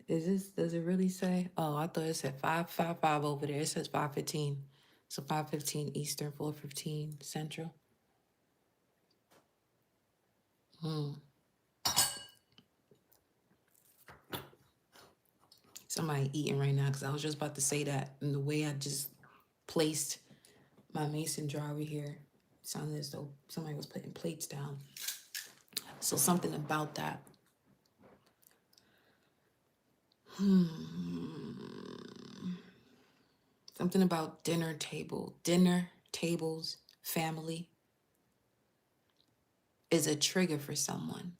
Does it really say? Oh, I thought it said 555 over there. It says 5:15. So 5:15 Eastern, 4:15 Central. Somebody eating right now because I was just about to say that. And the way I just placed my mason jar over here sounded as though somebody was putting plates down. So something about that. Something about dinner tables, family is a trigger for someone.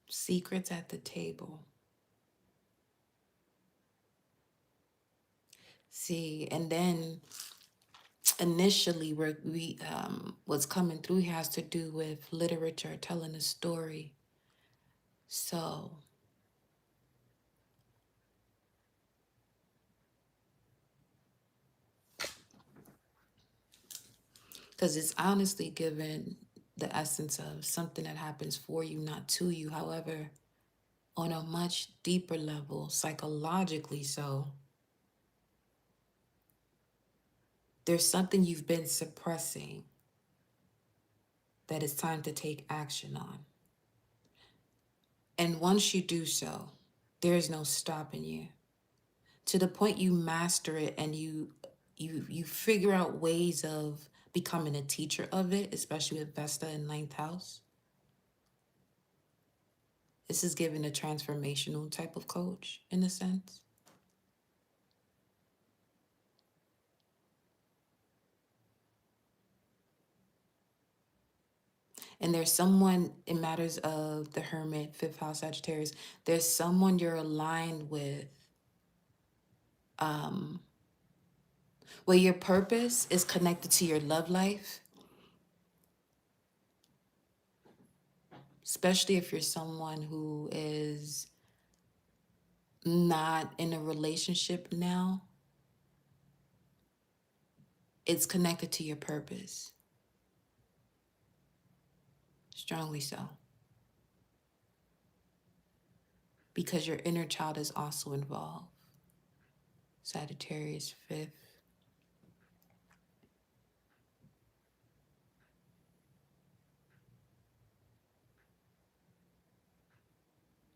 Secrets at the table. See, and then initially what's coming through has to do with literature, telling a story. So because it's honestly given the essence of something that happens for you, not to you. However, on a much deeper level, psychologically so, there's something you've been suppressing that it's time to take action on. And once you do so, there's no stopping you. To the point you master it and you figure out ways of becoming a teacher of it, especially with Vesta in ninth house. This is given a transformational type of coach in a sense. And there's someone, in matters of the Hermit, fifth house Sagittarius, there's someone you're aligned with where your purpose is connected to your love life, especially if you're someone who is not in a relationship now. It's connected to your purpose. Strongly so. Because your inner child is also involved. Sagittarius, fifth.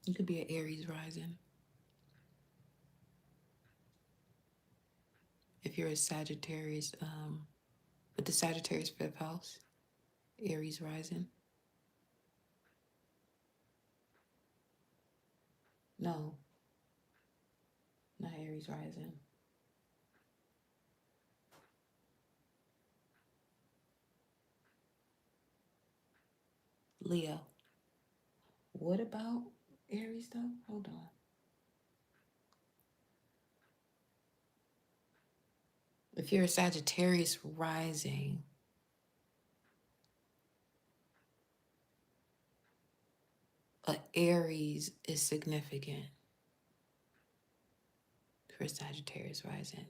You could be an Aries rising. If you're a Sagittarius, with the Sagittarius fifth house, Aries rising. No, not Aries rising. Leo. What about Aries though? Hold on. If you're a Sagittarius rising, a Aries is significant for Sagittarius rising.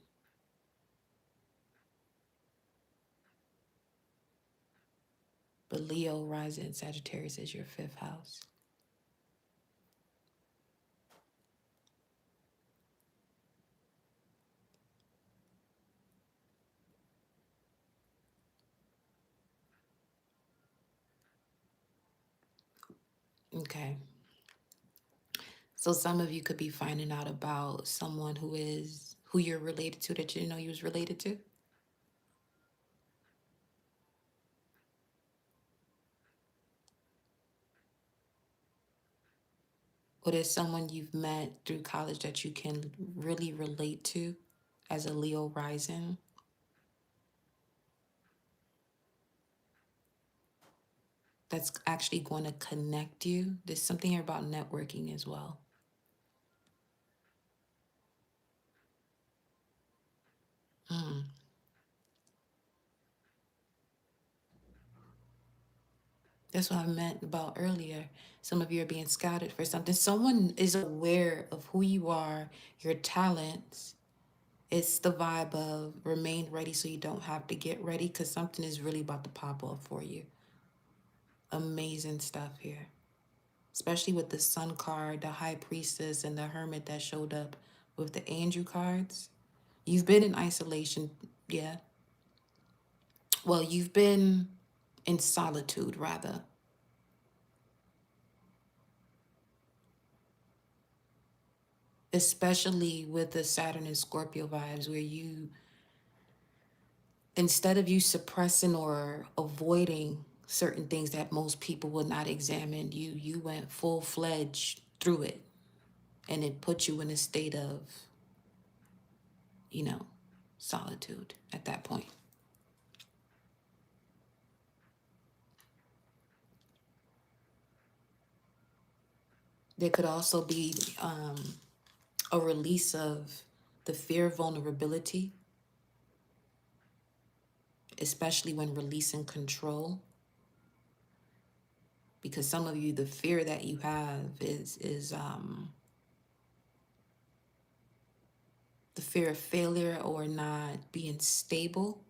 But Leo rising Sagittarius is your fifth house. Okay. So some of you could be finding out about someone who you're related to that you didn't know you was related to. Or there's someone you've met through college that you can really relate to as a Leo rising. That's actually going to connect you. There's something here about networking as well. Mm. That's what I meant about earlier. Some of you are being scouted for something. Someone is aware of who you are, your talents. It's the vibe of remain ready so you don't have to get ready because something is really about to pop off for you. Amazing stuff here, especially with the Sun card, the High Priestess, and the Hermit that showed up with the Angel cards. You've been in isolation, yeah. Well, you've been in solitude, rather. Especially with the Saturn and Scorpio vibes, where you, instead of you suppressing or avoiding certain things that most people would not examine, you went full-fledged through it, and it put you in a state of, you know, solitude at that point. There could also be a release of the fear of vulnerability, especially when releasing control. Because some of you, the fear that you have is the fear of failure or not being stable,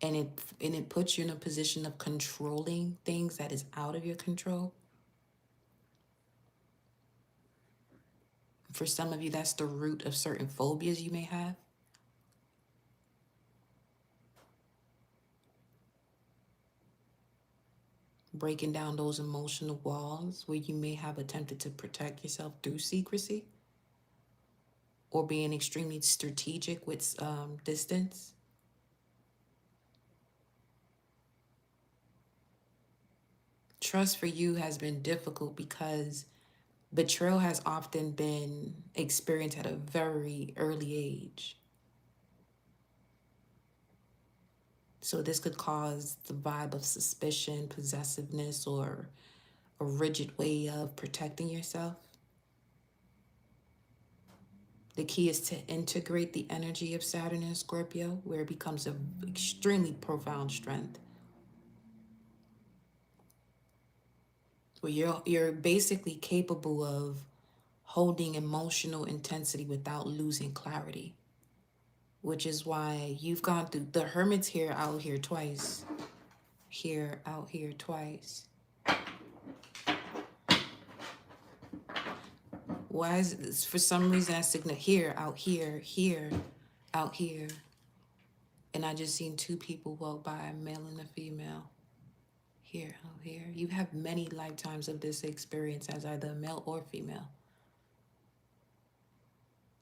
and it puts you in a position of controlling things that is out of your control. For some of you, that's the root of certain phobias you may have. Breaking down those emotional walls where you may have attempted to protect yourself through secrecy, or being extremely strategic with distance. Trust for you has been difficult because betrayal has often been experienced at a very early age. So this could cause the vibe of suspicion, possessiveness, or a rigid way of protecting yourself. The key is to integrate the energy of Saturn and Scorpio, where it becomes an extremely profound strength. Where you're basically capable of holding emotional intensity without losing clarity. Which is why you've gone through the Hermit's here, out here twice. Here, out here twice. Why is it, for some reason I signal here, out here, here, out here. And I just seen two people walk by, a male and a female. here, oh, here. You have many lifetimes of this experience as either male or female.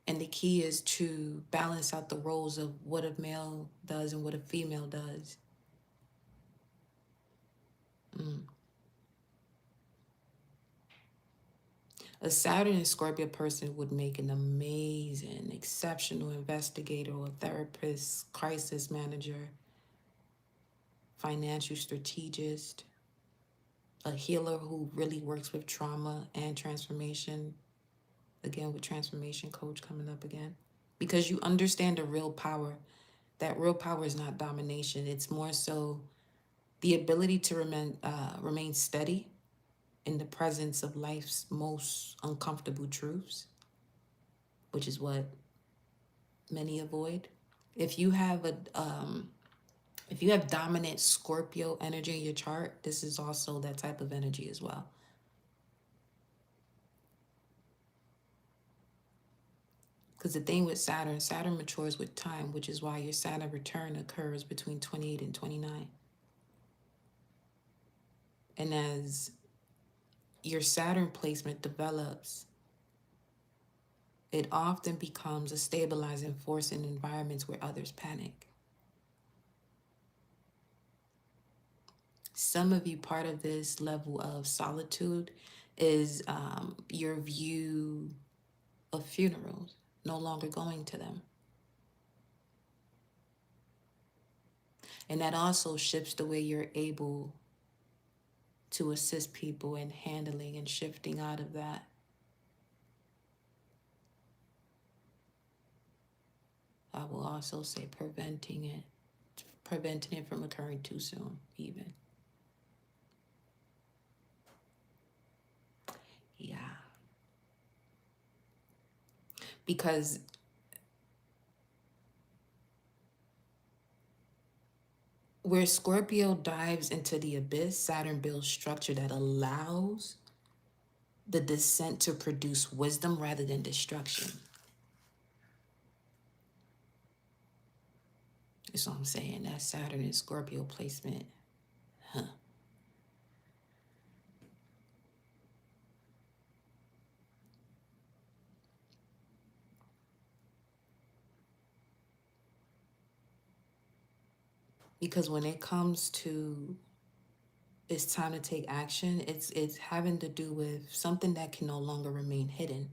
And the key is to balance out the roles of what a male does and what a female does. Mm. A Saturn and Scorpio person would make an amazing, exceptional investigator or therapist, crisis manager, financial strategist, a healer who really works with trauma and transformation. Again, with transformation coach coming up again. Because you understand the real power. That real power is not domination. It's more so the ability to remain steady in the presence of life's most uncomfortable truths, which is what many avoid. If you have dominant Scorpio energy in your chart, this is also that type of energy as well. Because the thing with Saturn matures with time, which is why your Saturn return occurs between 28 and 29. And as your Saturn placement develops, it often becomes a stabilizing force in environments where others panic. Some of you, part of this level of solitude is your view of funerals, no longer going to them. And that also shifts the way you're able to assist people in handling and shifting out of that. I will also say preventing it from occurring too soon, even. Yeah. Because where Scorpio dives into the abyss, Saturn builds structure that allows the descent to produce wisdom rather than destruction. That's what I'm saying. That Saturn and Scorpio placement. Huh. Because when it comes to it's time to take action, it's having to do with something that can no longer remain hidden.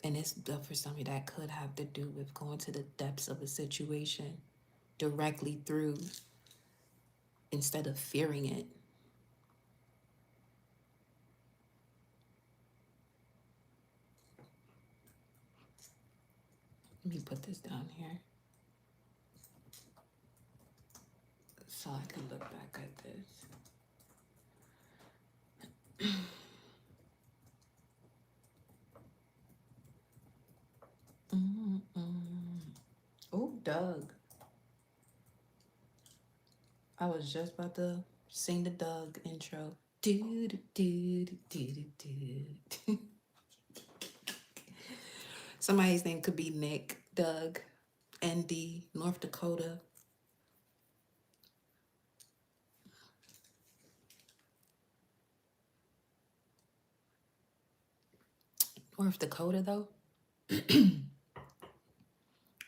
And it's for something that could have to do with going to the depths of a situation directly through instead of fearing it. Let me put this down here so I can look back at this. Oh, Doug. I was just about to sing the Doug intro. Do do do do do do. Somebody's name could be Nick, Doug, ND, North Dakota. North Dakota, though.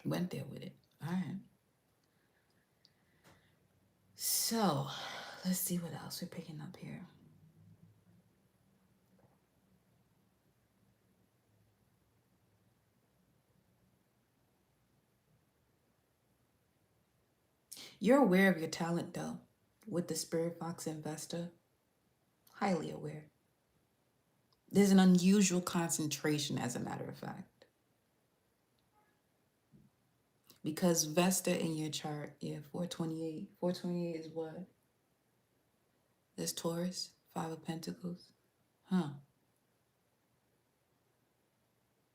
Went there with it. All right. So, let's see what else we're picking up here. You're aware of your talent, though, with the Spirit Fox and Vesta. Highly aware. There's an unusual concentration, as a matter of fact. Because Vesta in your chart, 428. 428 is what? This Taurus, 5 of Pentacles. Huh.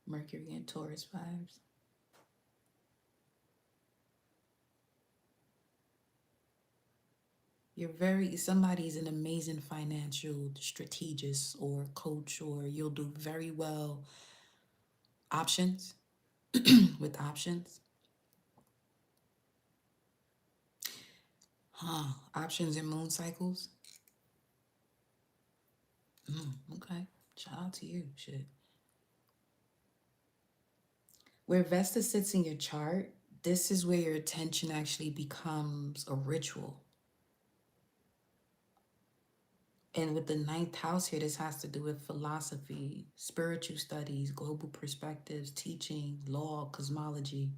Mercury and Taurus vibes. Somebody's an amazing financial strategist or coach, or you'll do very well options. with options. Options and moon cycles. Okay. Shout out to you. Shit. Where Vesta sits in your chart, this is where your attention actually becomes a ritual. And with the ninth house here, this has to do with philosophy, spiritual studies, global perspectives, teaching, law, cosmology.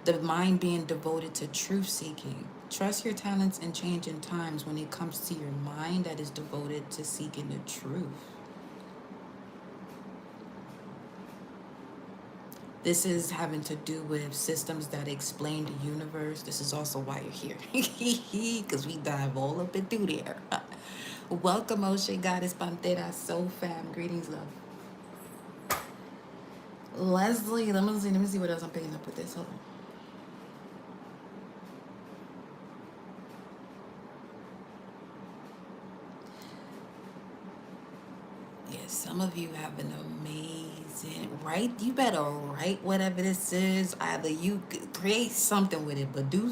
The mind being devoted to truth seeking. Trust your talents and changing times when it comes to your mind that is devoted to seeking the truth. This is having to do with systems that explain the universe. This is also why you're here. Because we dive all up and through there. Welcome, Osha Goddess Pantera Soul Fam. Greetings, love. Leslie, let me see what else I'm picking up with this. Hold on. Yes, some of you have an amazing, right? You better write whatever this is. Either you create something with it, but do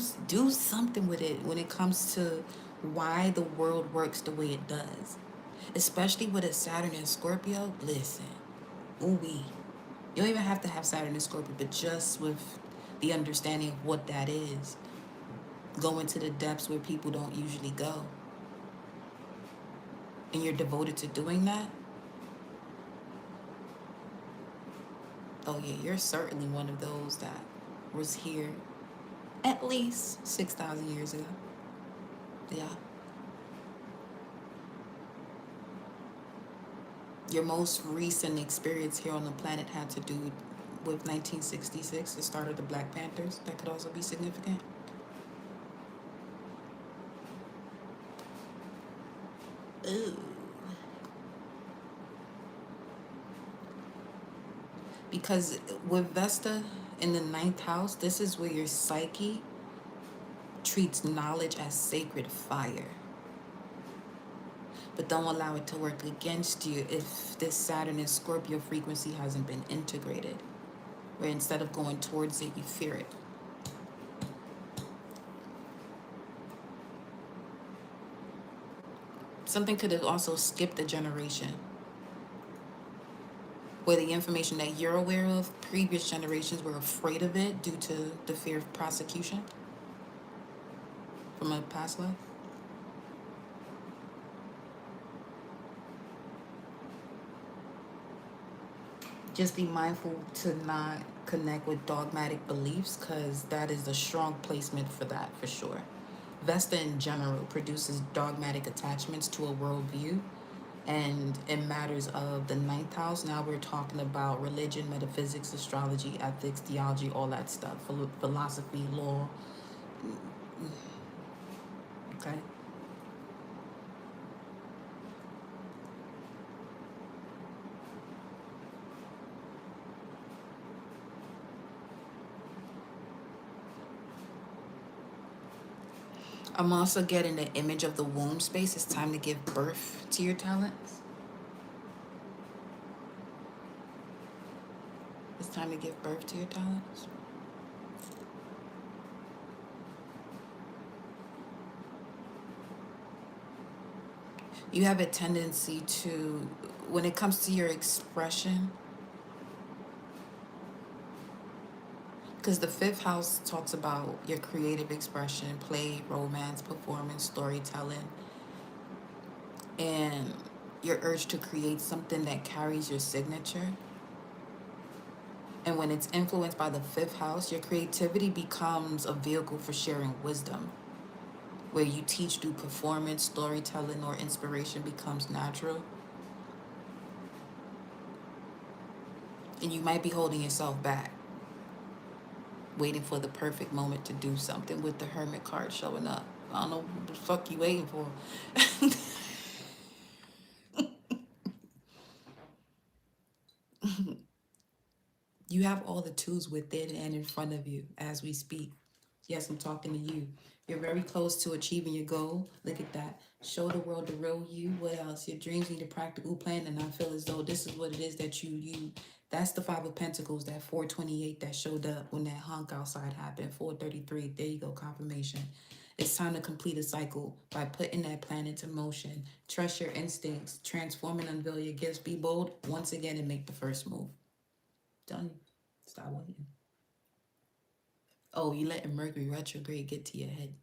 something with it when it comes to why the world works the way it does. Especially with a Saturn and Scorpio. Listen, ooh wee. You don't even have to have Saturn and Scorpio, but just with the understanding of what that is, go into the depths where people don't usually go, and you're devoted to doing that. Oh yeah, you're certainly one of those that was here at least 6,000 years ago. Yeah. Your most recent experience here on the planet had to do with 1966, the start of the Black Panthers. That could also be significant. Ooh. Because with Vesta in the ninth house, this is where your psyche treats knowledge as sacred fire. But don't allow it to work against you if this Saturn and Scorpio frequency hasn't been integrated. Where instead of going towards it, you fear it. Something could have also skipped a generation. Where the information that you're aware of, previous generations were afraid of it due to the fear of prosecution from a past life. Just be mindful to not connect with dogmatic beliefs, because that is a strong placement for that for sure. Vesta in general produces dogmatic attachments to a worldview, and in matters of the ninth house, now we're talking about religion, metaphysics, astrology, ethics, theology, all that stuff, philosophy, law. Okay. I'm also getting the image of the womb space. It's time to give birth to your talents. It's time to give birth to your talents. You have a tendency to, when it comes to your expression, because the fifth house talks about your creative expression, play, romance, performance, storytelling, and your urge to create something that carries your signature. And when it's influenced by the fifth house, your creativity becomes a vehicle for sharing wisdom. Where you teach through performance, storytelling, or inspiration becomes natural. And you might be holding yourself back, waiting for the perfect moment to do something, with the Hermit card showing up. I don't know what the fuck you waiting for. You have all the tools within and in front of you as we speak. Yes, I'm talking to you. You're very close to achieving your goal. Look at that. Show the world the real you. What else? Your dreams need a practical plan, and I feel as though this is what it is that you. That's the Five of Pentacles, that 428 that showed up when that honk outside happened. 433. There you go, confirmation. It's time to complete a cycle by putting that plan into motion. Trust your instincts. Transform and unveil your gifts. Be bold once again and make the first move. Done. Stop waiting. Oh, you letting Mercury retrograde get to your head.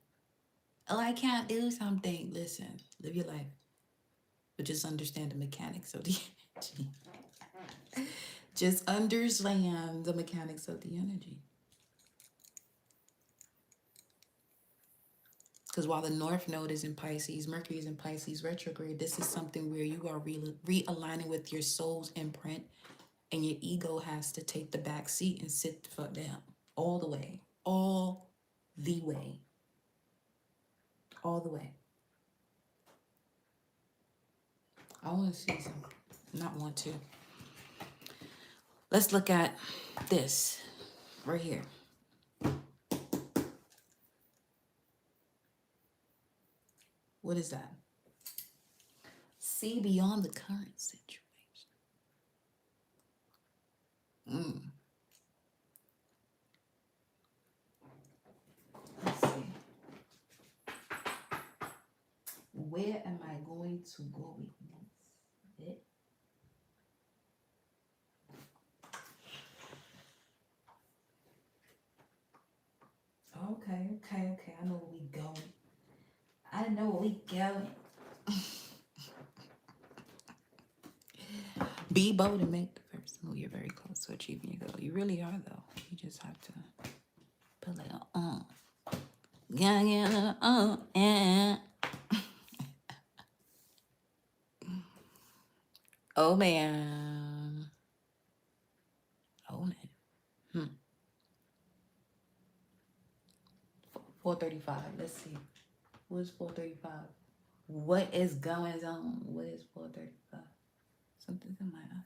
Oh, I can't do something. Listen, live your life. But just understand the mechanics of the energy. Just understand the mechanics of the energy. Because while the North Node is in Pisces, Mercury is in Pisces retrograde, this is something where you are realigning with your soul's imprint, and your ego has to take the back seat and sit the fuck down. All the way. All the way. All the way. I want to see some. Not want to. Let's look at this right here. What is that? See beyond the current situation. Let's see. Where am I going to go with this? Okay. I know where we going. I know where we going. Be bold and make the first move. You're very close to achieving your goal. You really are, though. You just have to put it on. Yeah. Oh, man. 435. Let's see. What is 435? What is going on? What is 435? Something's in my eye.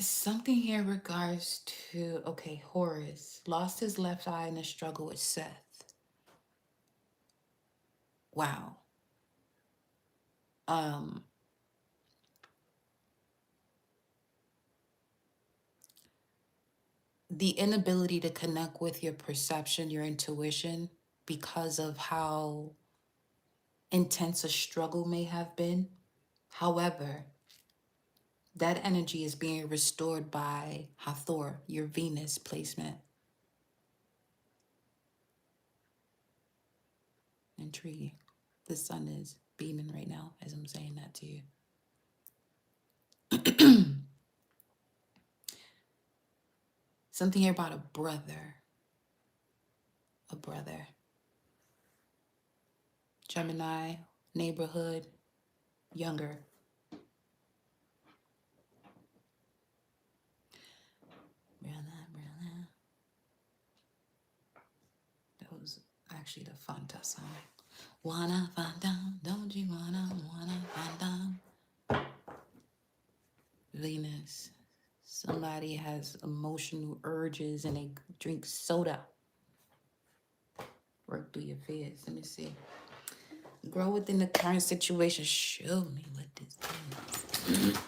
Something here in regards to, okay, Horus lost his left eye in a struggle with Seth. Wow. The inability to connect with your perception, your intuition, because of how intense a struggle may have been. However, that energy is being restored by Hathor, your Venus placement. Intriguing. The sun is beaming right now as I'm saying that to you. Something here about a brother. A brother. Gemini, neighborhood, younger. Brother. That was actually the Fanta song. Wanna find out, don't you wanna find out? Venus. Somebody has emotional urges and they drink soda. Work through your fears. Let me see. Grow within the current situation. Show me what this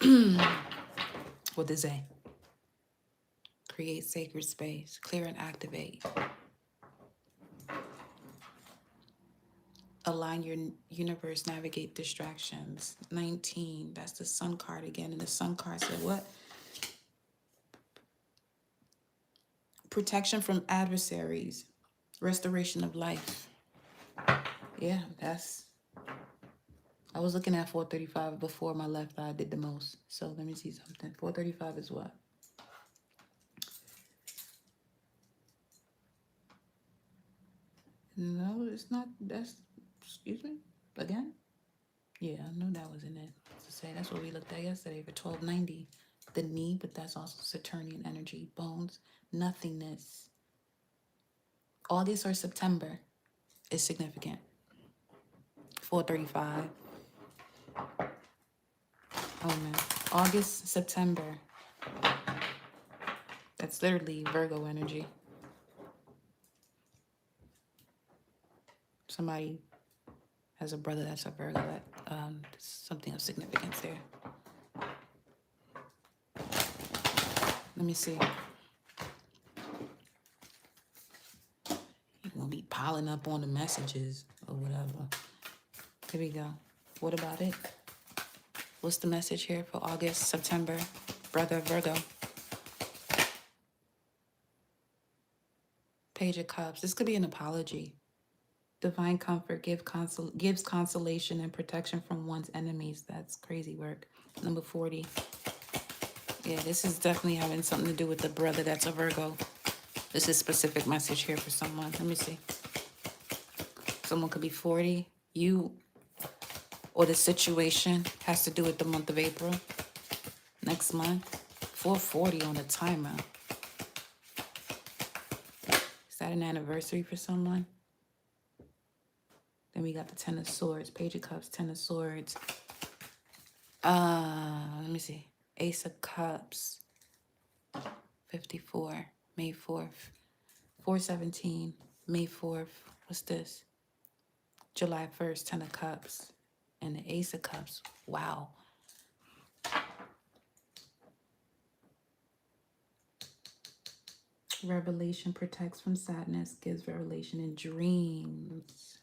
is. What does it say? Create sacred space. Clear and activate. Align your universe. Navigate distractions. 19. That's the sun card again. And the sun card said what? Protection from adversaries. Restoration of life. Yeah, that's I was looking at 435 before my left eye did the most. So let me see something. 435 is what? No, it's not. That's, excuse me, again? Yeah, I knew that was in it. To say that's what we looked at yesterday for 1290. The knee, but that's also Saturnian energy, bones, nothingness. August or September is significant. 435. Oh man. August, September. That's literally Virgo energy. Somebody has a brother that's a Virgo. That something of significance there. Let me see. You're gonna be piling up on the messages or whatever. Here we go. What about it? What's the message here for August, September? Brother Virgo. Page of Cups. This could be an apology. Divine comfort gives consolation and protection from one's enemies. That's crazy work. Number 40. Yeah, this is definitely having something to do with the brother that's a Virgo. This is a specific message here for someone. Let me see. Someone could be 40. You or the situation has to do with the month of April. Next month. 440 on the timer. Is that an anniversary for someone? Then we got the Ten of Swords, Page of Cups, Ten of Swords. Let me see. Ace of Cups. 54. May 4th. 417. May 4th. What's this? July 1st, Ten of Cups. And the Ace of Cups. Wow. Revelation protects from sadness, gives revelation in dreams.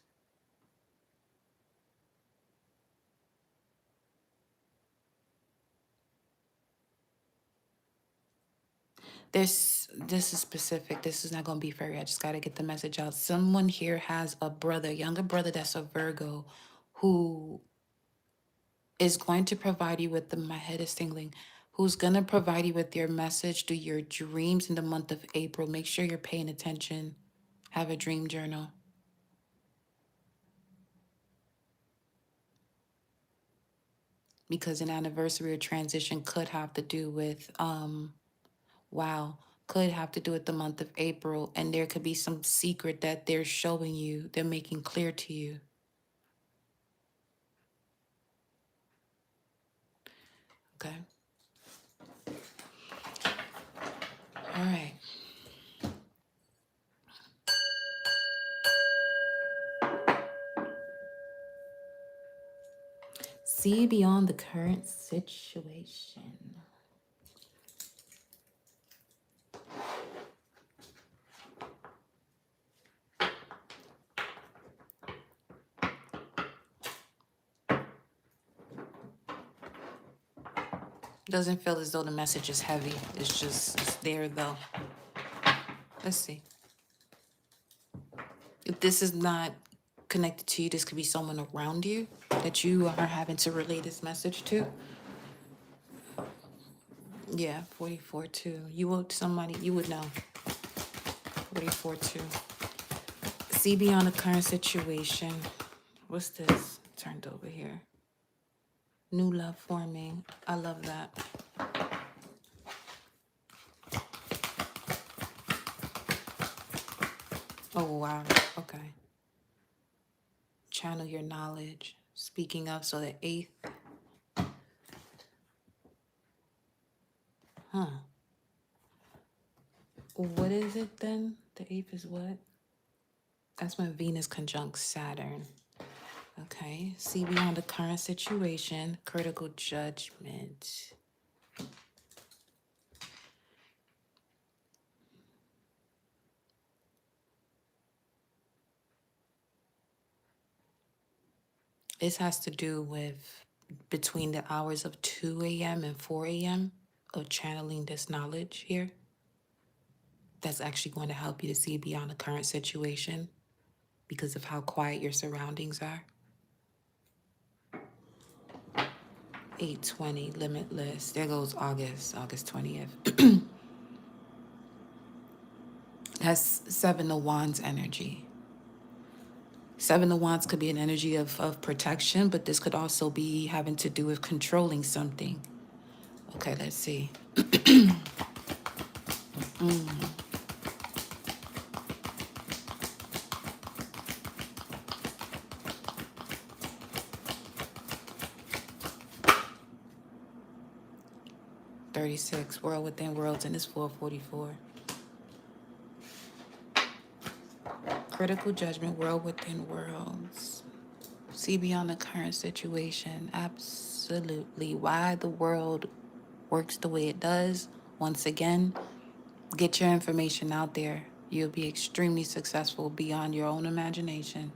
This is specific. This is not going to be fairy. I just got to get the message out. Someone here has a brother, younger brother that's a Virgo, who is going to provide you with my head is tingling, who's going to provide you with your message through your dreams in the month of April. Make sure you're paying attention. Have a dream journal. Because an anniversary or transition could have to do with, could have to do with the month of April. And there could be some secret that they're showing you, they're making clear to you. Okay. All right. See beyond the current situation. Doesn't feel as though the message is heavy. It's there though. Let's see. If this is not connected to you, this could be someone around you that you are having to relay this message to. Yeah, 44-2. You would know. 44-2. See beyond the current situation. What's this? Turned over here. New love forming. I love that. Oh, wow. Okay. Channel your knowledge. Speaking up. So the 8th. Huh. What is it then? The 8th is what? That's when Venus conjuncts Saturn. Okay. See beyond the current situation. Critical judgment. This has to do with between the hours of 2 a.m. and 4 a.m. of channeling this knowledge here. That's actually going to help you to see beyond the current situation because of how quiet your surroundings are. 820, limitless. There goes August 20th. That's Seven of Wands energy. Seven of Wands could be an energy of protection, but this could also be having to do with controlling something. Okay, let's see. 36, world within worlds, and it's 444. Critical judgment, world within worlds. See beyond the current situation. Absolutely. Why the world works the way it does. Once again, get your information out there. You'll be extremely successful beyond your own imagination.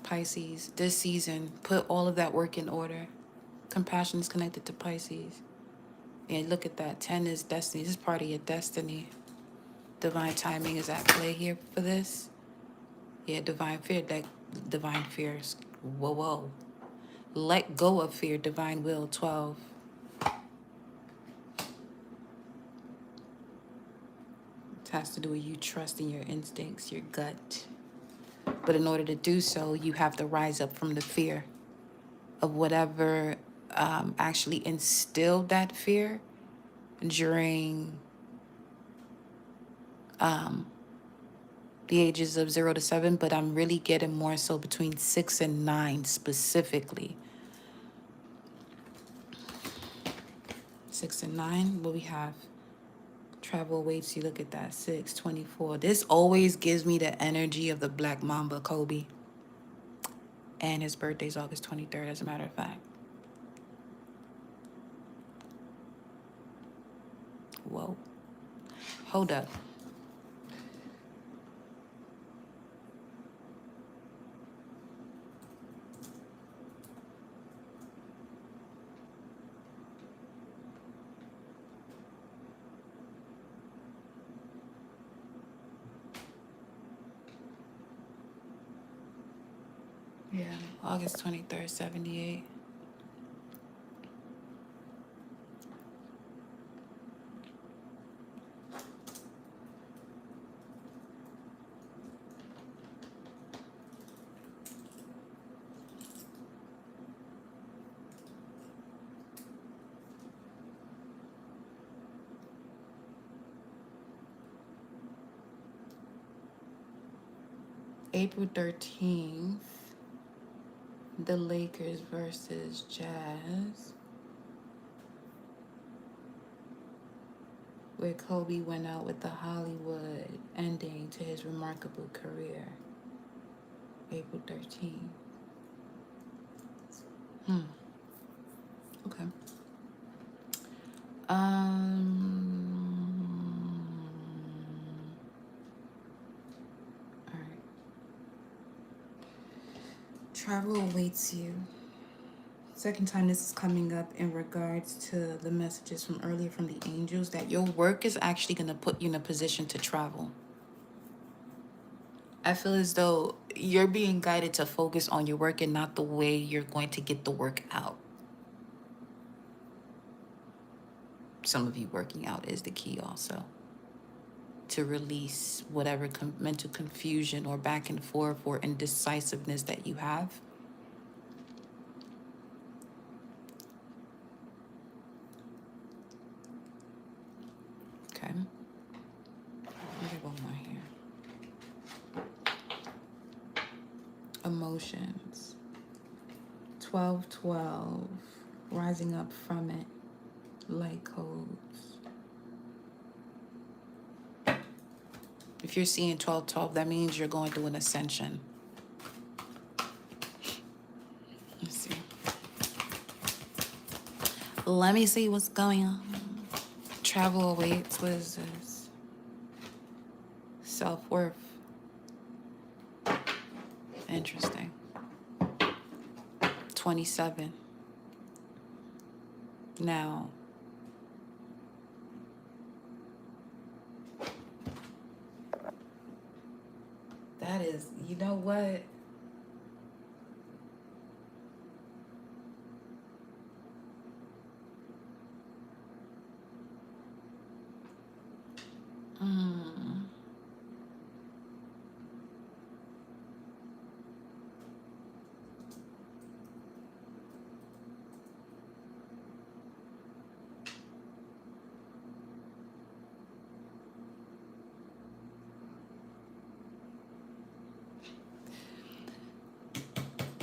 Pisces, this season, put all of that work in order. Compassion is connected to Pisces. And look at that. 10 is destiny. This is part of your destiny. Divine timing is at play here for this. Yeah, divine fear. Divine fear. Whoa, whoa. Let go of fear. Divine will. 12. It has to do with you trusting your instincts, your gut. But in order to do so, you have to rise up from the fear of whatever actually instilled that fear during the ages of 0 to 7, but I'm really getting more so between 6 and 9 specifically. 6 and 9, what we have? Travel awaits you. Look at that. 6/24. This always gives me the energy of the Black Mamba, Kobe. And his birthday's August 23rd, as a matter of fact. Whoa. Hold up. Yeah, August 23rd, 78. April 13th, the Lakers versus Jazz, where Kobe went out with the Hollywood ending to his remarkable career. April 13th. Okay. All right. Travel awaits you. Second time this is coming up in regards to the messages from earlier from the angels, that your work is actually going to put you in a position to travel. I feel as though you're being guided to focus on your work and not the way you're going to get the work out. Some of you working out is the key also. To release whatever mental confusion or back and forth or indecisiveness that you have. Okay. Let me get one more here. Emotions. 12/12. Rising up from it. Light codes. If you're seeing 12/12, that means you're going through an ascension. Let's see. Let me see what's going on. Travel awaits. What is this? Self-worth. Interesting. 27. Now, that is, you know what?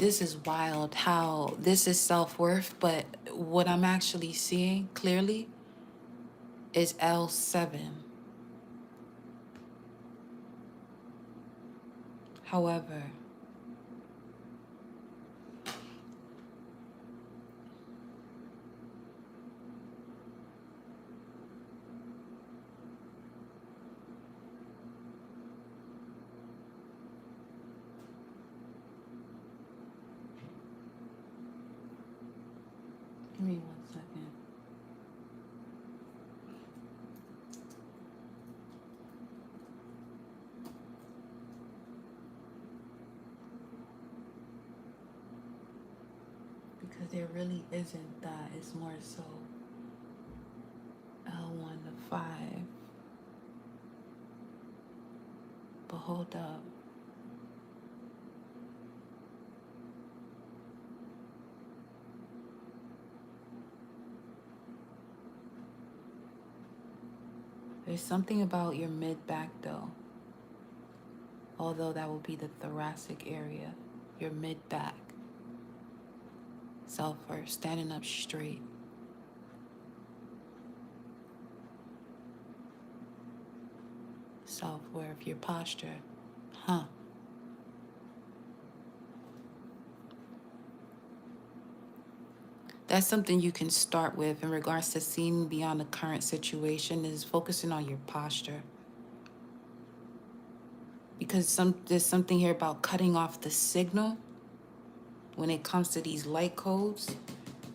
This is wild how this is self-worth, but what I'm actually seeing clearly is L7. However, give me 1 second. Because there really isn't that. It's more so L1 to 5. But hold up. There's something about your mid-back though. Although that will be the thoracic area. Your mid-back. Self-worth, standing up straight. Self-worth, your posture. Huh. That's something you can start with in regards to seeing beyond the current situation, is focusing on your posture. Because there's something here about cutting off the signal when it comes to these light codes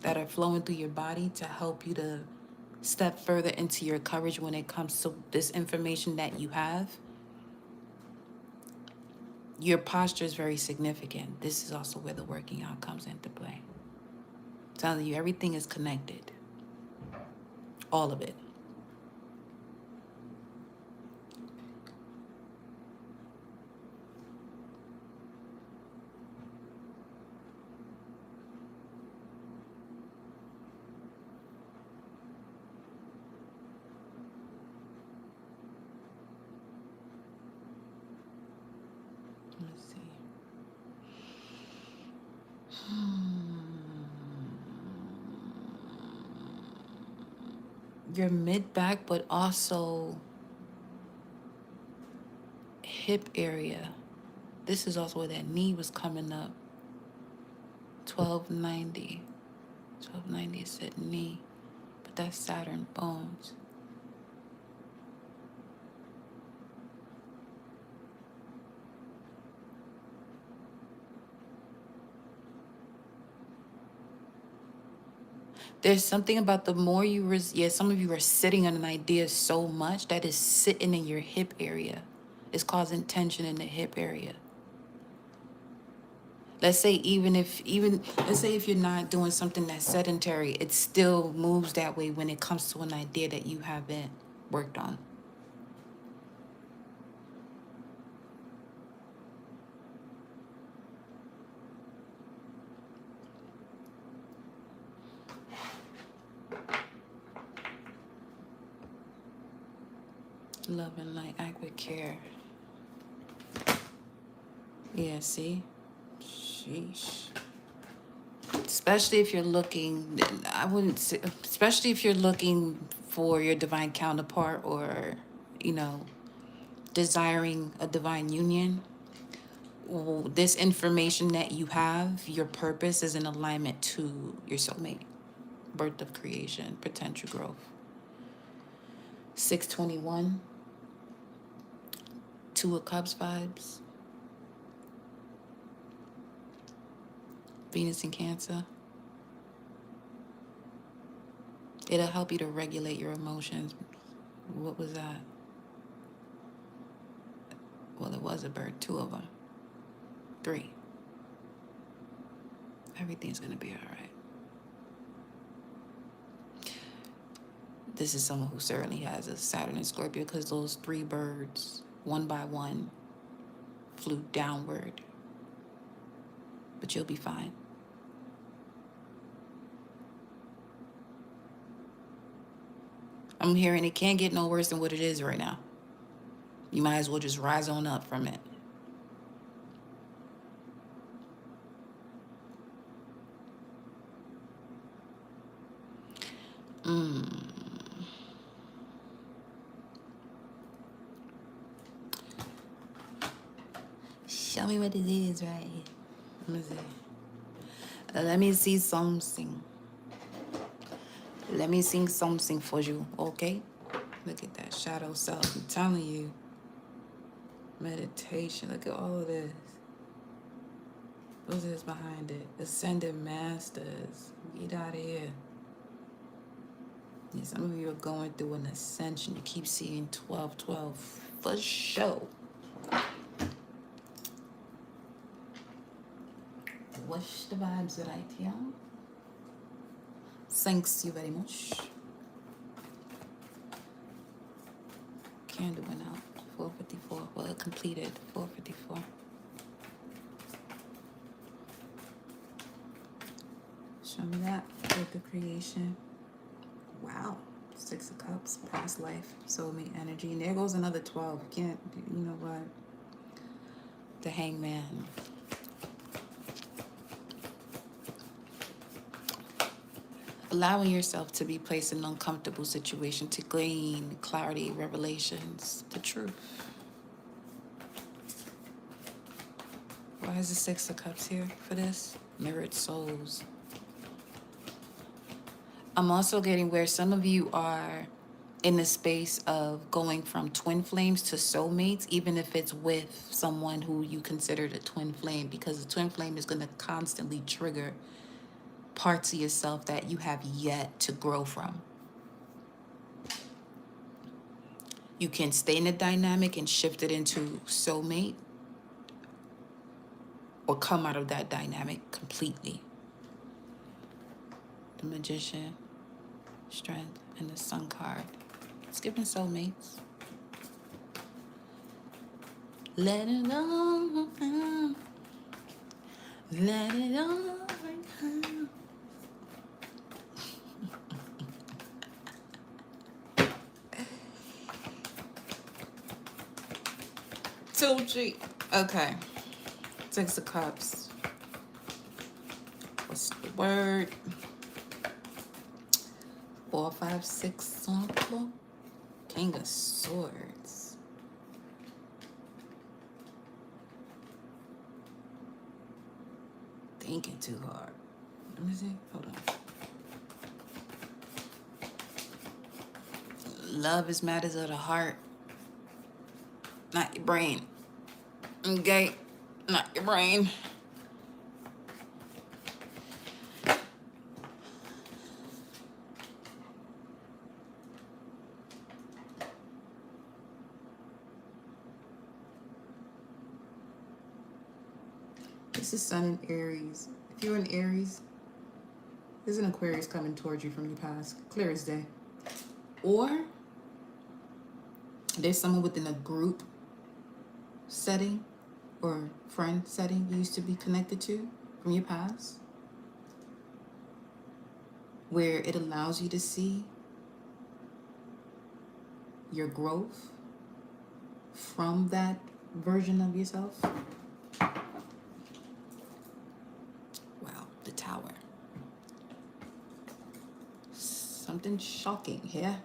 that are flowing through your body to help you to step further into your coverage when it comes to this information that you have. Your posture is very significant. This is also where the working out comes into play. I'm telling you, everything is connected. All of it. Let's see. Your mid-back, but also hip area. This is also where that knee was coming up. 1290. 1290 is that knee. But that's Saturn bones. There's something about the more you some of you are sitting on an idea so much that is sitting in your hip area. It's causing tension in the hip area. Let's say let's say if you're not doing something that's sedentary, it still moves that way when it comes to an idea that you haven't worked on. Love and light, act with care. Yeah, see? Sheesh. Especially if you're looking, I wouldn't say, especially if you're looking for your divine counterpart or, desiring a divine union. This information that you have, your purpose is in alignment to your soulmate, birth of creation, potential growth. 621, Two of Cups vibes. Venus in Cancer. It'll help you to regulate your emotions. What was that? Well, it was a bird, 2 of them. 3. Everything's gonna be all right. This is someone who certainly has a Saturn and Scorpio, because those 3 birds, one by one, flew downward. But you'll be fine. I'm hearing it can't get no worse than what it is right now. You might as well just rise on up from it. Show me what it is right here. Let me see. Let me see something. Let me sing something for you, okay? Look at that shadow self. I'm telling you. Meditation. Look at all of this. What's this behind it? Ascended Masters. Get out of here. Yeah, some of you are going through an ascension. You keep seeing 1212 for sure. What's the vibes right here? Thanks you very much. Candle went out. 4:54. Well, it completed. 4:54. Show me that with the creation. Wow. 6 of Cups, past life, soulmate energy. And there goes another 12. Can't, you know what? The Hangman. Allowing yourself to be placed in an uncomfortable situation to glean clarity, revelations, the truth. Why is the 6 of Cups here for this? Mirrored souls. I'm also getting where some of you are in the space of going from twin flames to soulmates, even if it's with someone who you consider a twin flame, because the twin flame is going to constantly trigger parts of yourself that you have yet to grow from. You can stay in a dynamic and shift it into soulmate, or come out of that dynamic completely. The Magician, Strength, and the Sun card. Skipping soulmates. Let it all come. Let it all come. Toji. Okay. 6 of Cups. What's the word? 4, 5, 6 on the floor. King of Swords. Thinking too hard. Let me see. Hold on. Love is matters of the heart, not your brain. Okay? Not your brain. This is Sun in Aries. If you're in Aries, there's an Aquarius coming towards you from your past. Clear as day. Or there's someone within a group setting or friend setting you used to be connected to from your past, where it allows you to see your growth from that version of yourself. Wow, the Tower. Something shocking here.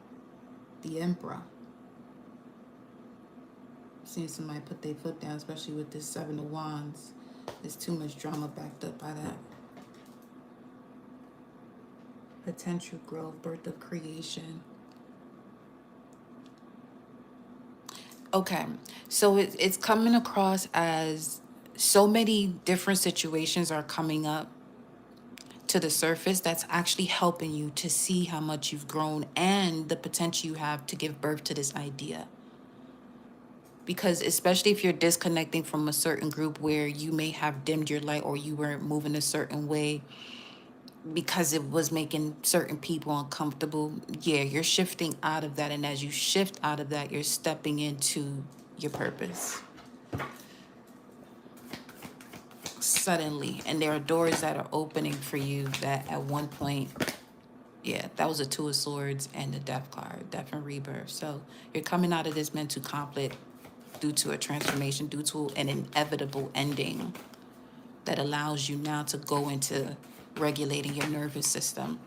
The Emperor. Seeing somebody put their foot down, especially with this 7 of Wands. There's too much drama backed up by that. Potential growth, birth of creation. Okay, so it's coming across as so many different situations are coming up to the surface that's actually helping you to see how much you've grown and the potential you have to give birth to this idea. Because especially if you're disconnecting from a certain group where you may have dimmed your light or you weren't moving a certain way because it was making certain people uncomfortable, yeah, you're shifting out of that. And as you shift out of that, you're stepping into your purpose. Suddenly. And there are doors that are opening for you that at one point, yeah, that was a 2 of Swords and the Death card, Death and Rebirth. So you're coming out of this mental conflict due to a transformation, due to an inevitable ending that allows you now to go into regulating your nervous system.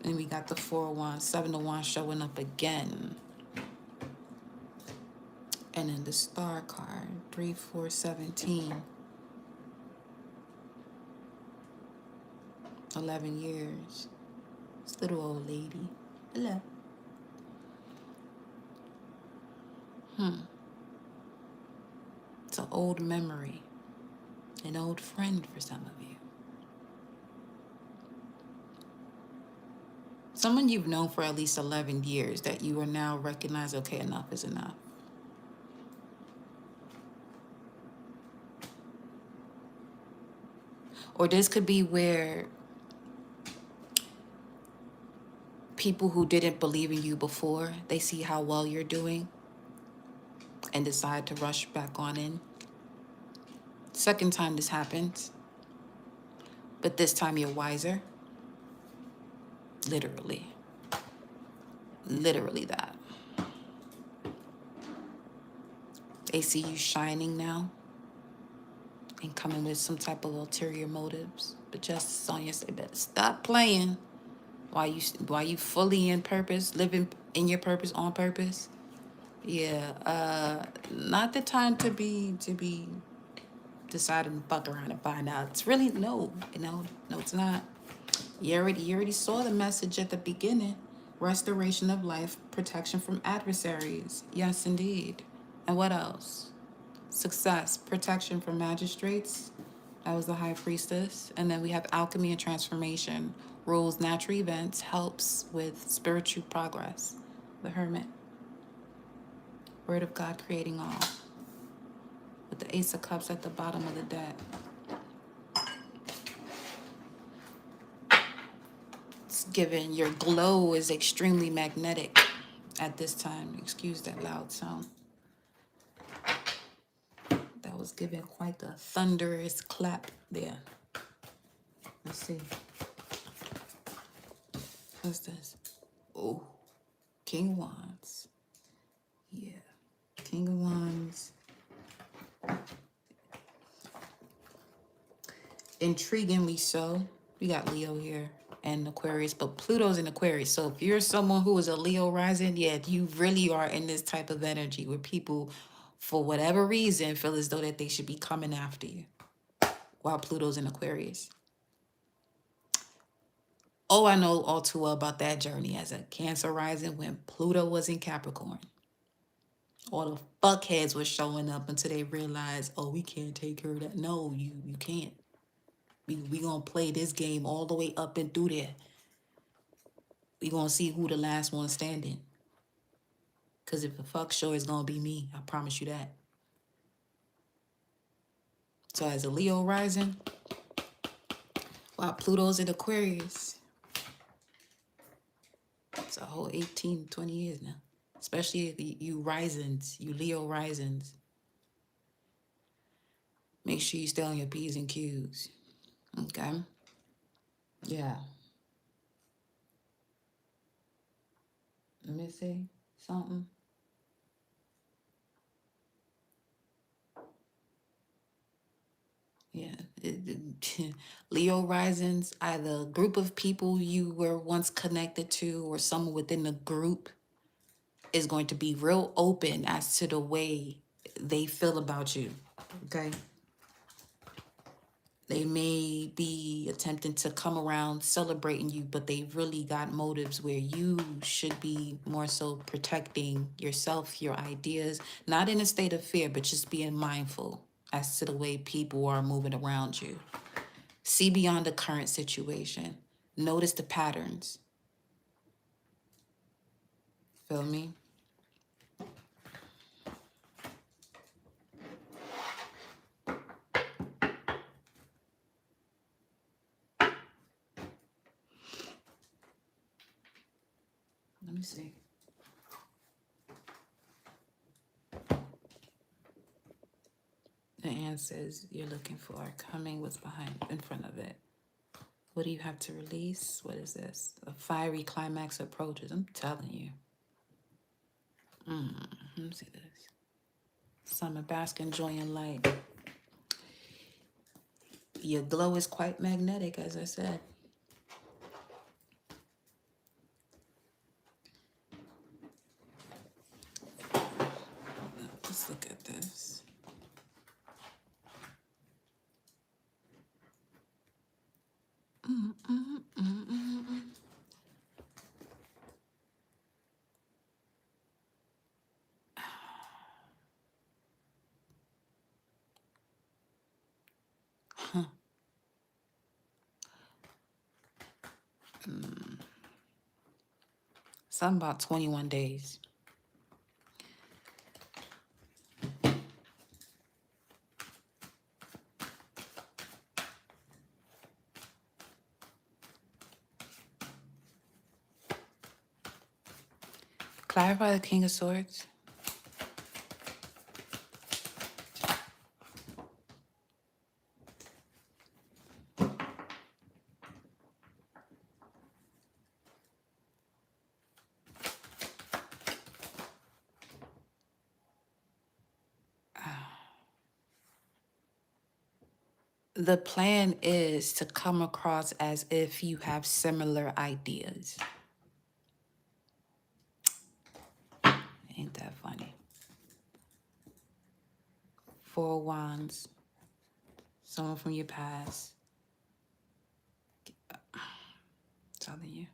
And we got the 4 of Wands, 7 of Wands showing up again. And then the star card, 3, 4, 17. 11 years. This little old lady. Hello. It's an old memory. An old friend for some of you. Someone you've known for at least 11 years that you are now recognize, okay, enough is enough. Or this could be where people who didn't believe in you before, they see how well you're doing and decide to rush back on in. Second time this happens, but this time you're wiser. Literally. Literally that. They see you shining now and coming with some type of ulterior motives. But Justice Sonya said, better stop playing while you fully in purpose, living in your purpose, on purpose. Yeah, not the time to be deciding to fuck around and find out. It's really no, it's not. You already saw the message at the beginning. Restoration of life, protection from adversaries. Yes, indeed. And what else? Success, protection from magistrates. That was the high priestess. And then we have alchemy and transformation. Rules natural events, helps with spiritual progress. The hermit. Word of God creating all. With the Ace of Cups at the bottom of the deck. It's given your glow is extremely magnetic at this time. Excuse that loud sound. That was given quite the thunderous clap there. Let's see. What's this? Oh, King of Wands. Yeah. King of Wands. Intriguingly so. We got Leo here and Aquarius, but Pluto's in Aquarius. So if you're someone who is a Leo rising, yeah, you really are in this type of energy where people, for whatever reason, feel as though that they should be coming after you while Pluto's in Aquarius. Oh, I know all too well about that journey as a Cancer rising when Pluto was in Capricorn. All the fuckheads were showing up until they realized, oh, we can't take care of that. No, you can't. We gonna play this game all the way up and through there. We gonna see who the last one standing. Cause if the fuck show is gonna be me, I promise you that. So as a Leo rising, while Pluto's in Aquarius, it's a whole 18, 20 years now. Especially if you risings, you Leo risings. Make sure you stay on your P's and Q's. Okay? Yeah. Let me see something. Yeah. Leo risings, either a group of people you were once connected to or someone within the group is going to be real open as to the way they feel about you. Okay? They may be attempting to come around celebrating you, but they really got motives where you should be more so protecting yourself, your ideas, not in a state of fear, but just being mindful as to the way people are moving around you. See beyond the current situation. Notice the patterns. Feel me? Let me see. The answers you're looking for are coming. What's behind, in front of it? What do you have to release? What is this? A fiery climax approaches. I'm telling you. Let me see this. Summer, bask in joy and light. Your glow is quite magnetic, as I said. Let's look Something about 21 days. Clarify the King of Swords. The plan is to come across as if you have similar ideas. Ain't that funny? Four of Wands. Someone from your past. Telling you.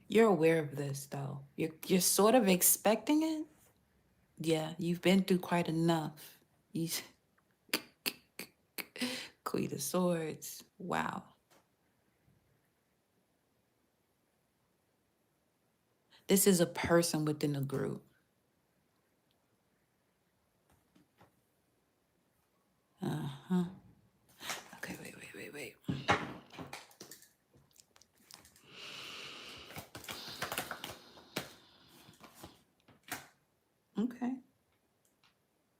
You're aware of this, though. You're sort of expecting it. Yeah, you've been through quite enough. You, Queen of Swords. Wow. This is a person within a group. Uh-huh. Okay, wait. Okay.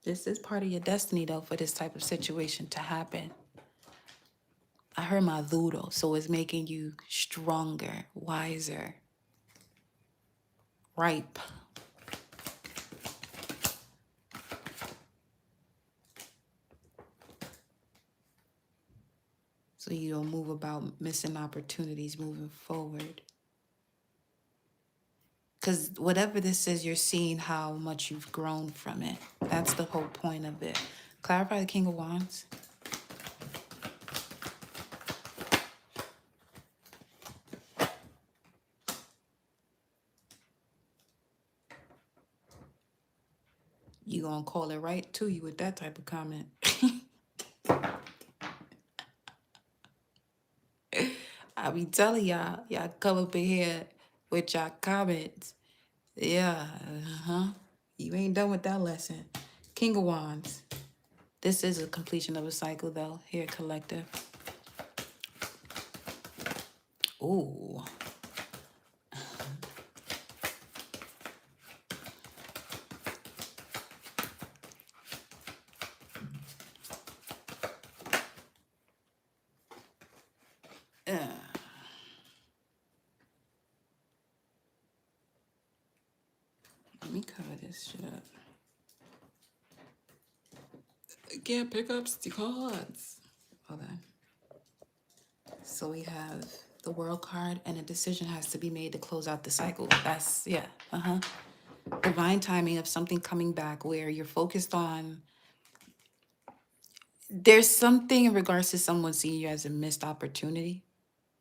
This is part of your destiny, though, for this type of situation to happen. I heard maduro, so it's making you stronger, wiser, ripe. So you don't move about missing opportunities moving forward. Because whatever this is, you're seeing how much you've grown from it. That's the whole point of it. Clarify the King of Wands. You gonna call it right to you with that type of comment. I be telling y'all come up in here with y'all comments. Yeah, You ain't done with that lesson. King of Wands. This is a completion of a cycle, though. Here, collective. Ooh. Let me cover this shit up. I can't pick up the cards. Hold on. So we have the World card, and a decision has to be made to close out the cycle. That's, yeah, divine timing of something coming back where you're focused on. There's something in regards to someone seeing you as a missed opportunity.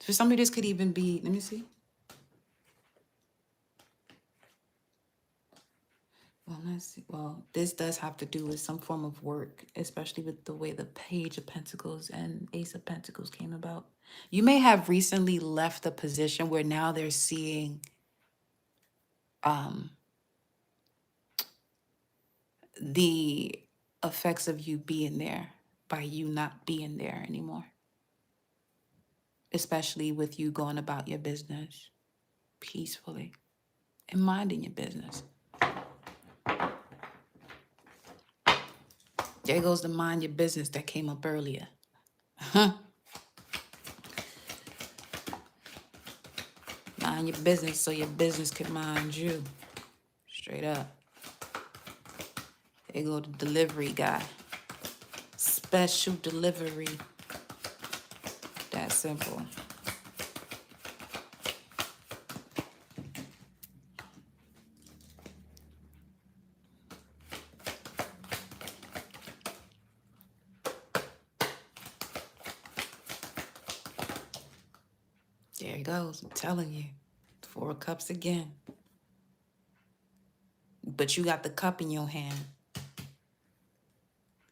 For somebody, this could even be, let me see. Well, let's see. Well, this does have to do with some form of work, especially with the way the Page of Pentacles and Ace of Pentacles came about. You may have recently left a position where now they're seeing the effects of you being there by you not being there anymore. Especially with you going about your business peacefully and minding your business. There goes the mind your business that came up earlier. Mind your business so your business can mind you. Straight up. There go the delivery guy. Special delivery. That simple. There it goes. I'm telling you. 4 of Cups again. But you got the cup in your hand.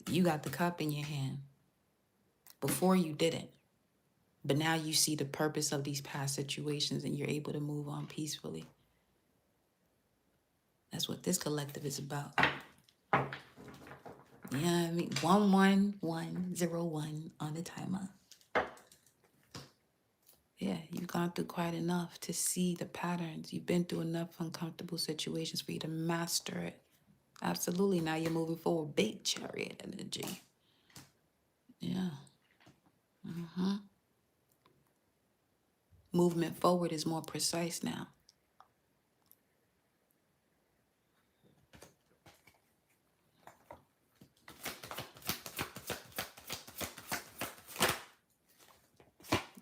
You got the cup in your hand. Before you didn't. But now you see the purpose of these past situations and you're able to move on peacefully. That's what this collective is about. Yeah, I mean, 11101 on the timer. Yeah, you've gone through quite enough to see the patterns. You've been through enough uncomfortable situations for you to master it. Absolutely. Now you're moving forward. Big chariot energy. Yeah. Movement forward is more precise now.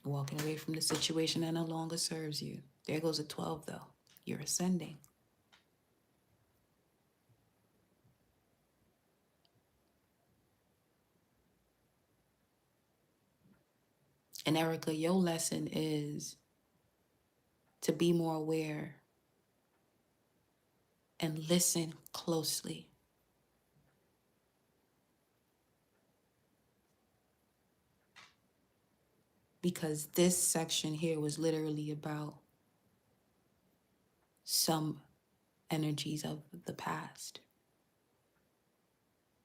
Walking away from the situation that no longer serves you. There goes a 12, though. You're ascending. And Erica, your lesson is to be more aware and listen closely. Because this section here was literally about some energies of the past.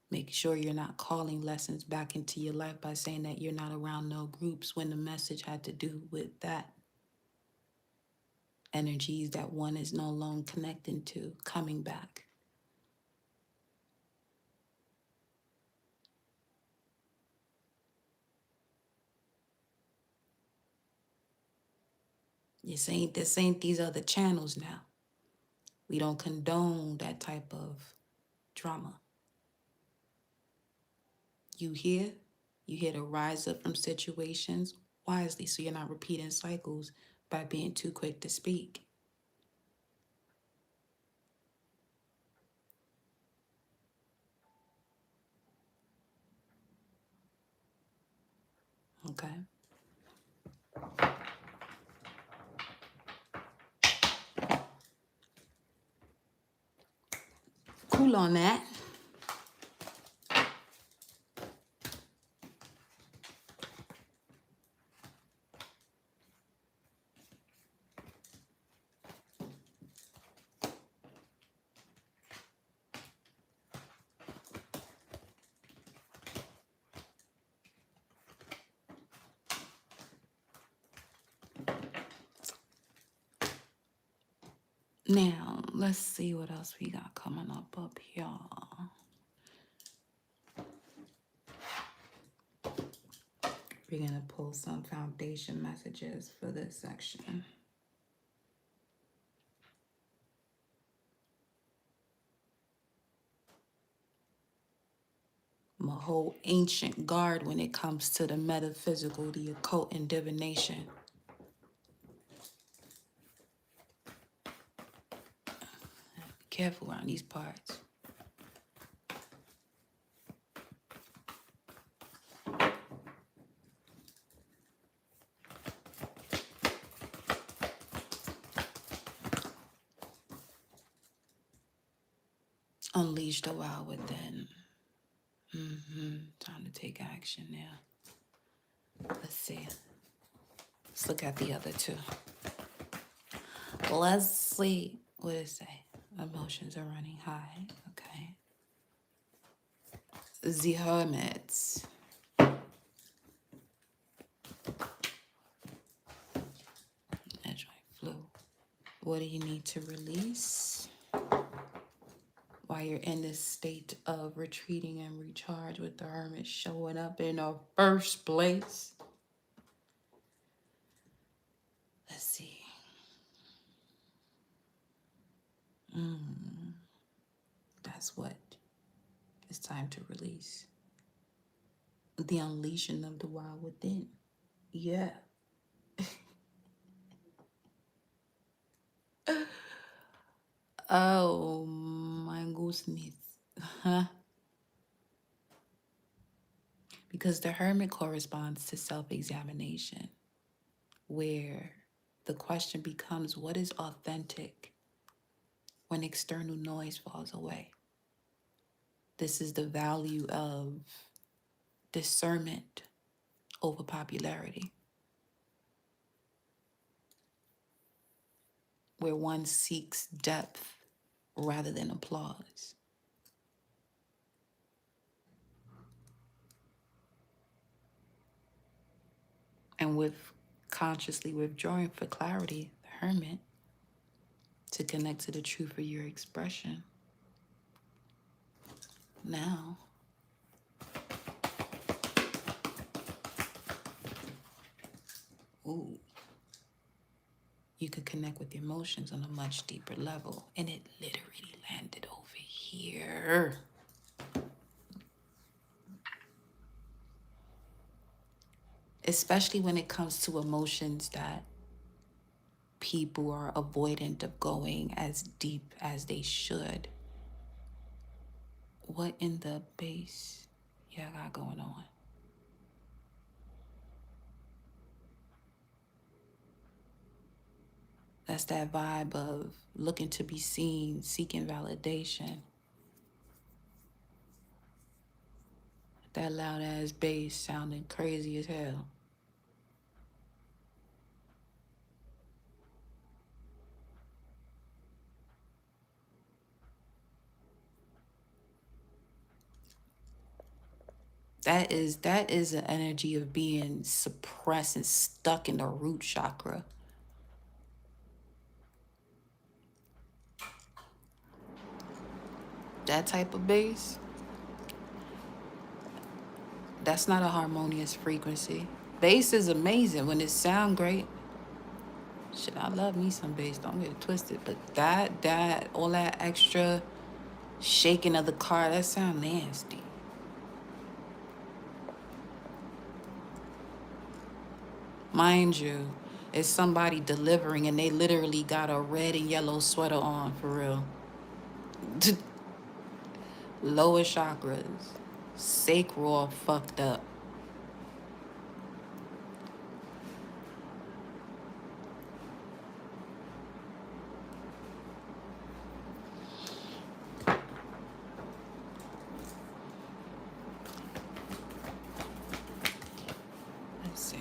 Make sure you're not calling lessons back into your life by saying that you're not around no groups when the message had to do with that. Energies that one is no longer connecting to, coming back. This ain't these other channels now. We don't condone that type of drama. You here to rise up from situations wisely so you're not repeating cycles by being too quick to speak. Okay? Cool on that. Now, let's see what else we got coming up here. We're going to pull some foundation messages for this section. I'm a whole ancient guard when it comes to the metaphysical, the occult, and divination. Be careful around these parts. Unleash the wild within. Time to take action now. Let's see. Let's look at the other two. Let's see what it say. Emotions are running high. Okay. The Hermits. That joint flew. What do you need to release while you're in this state of retreating and recharge with the Hermit showing up in the first place? Let's see. That's what it's time to release. The unleashing of the wild within. Yeah. Oh my goodness. Huh? Because the Hermit corresponds to self-examination, where the question becomes, what is authentic when external noise falls away? This is the value of discernment over popularity, where one seeks depth rather than applause. And with consciously withdrawing for clarity, the hermit, to connect to the truth of your expression. Now, ooh, you could connect with your emotions on a much deeper level. And it literally landed over here. Especially when it comes to emotions that people are avoidant of going as deep as they should. What in the base y'all got going on? That's that vibe of looking to be seen, seeking validation. That loud ass bass sounding crazy as hell. That is an energy of being suppressed and stuck in the root chakra. That type of bass, that's not a harmonious frequency. Bass is amazing when it sound great. Shit, I love me some bass, don't get it twisted. But all that extra shaking of the car, that sound nasty. Mind you, it's somebody delivering and they literally got a red and yellow sweater on, for real. Lower chakras, sacral fucked up. Let's see.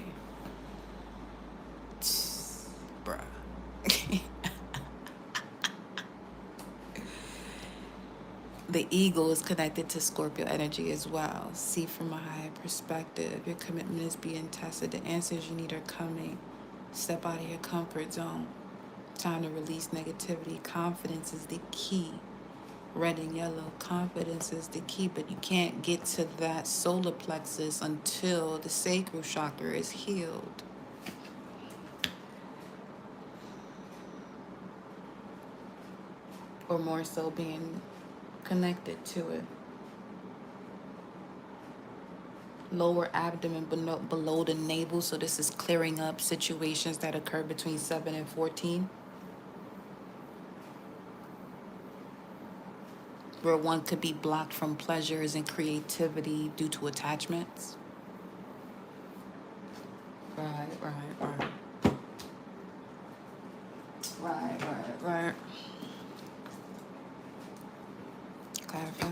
Bruh. The eagle is connected to Scorpio energy as well. See from a higher perspective. Your commitment is being tested. The answers you need are coming. Step out of your comfort zone. Time to release negativity. Confidence is the key. Red and yellow. Confidence is the key, but you can't get to that solar plexus until the sacral chakra is healed. Or more so being connected to it. Lower abdomen below the navel, so this is clearing up situations that occur between 7 and 14, where one could be blocked from pleasures and creativity due to attachments. Right. Clarify.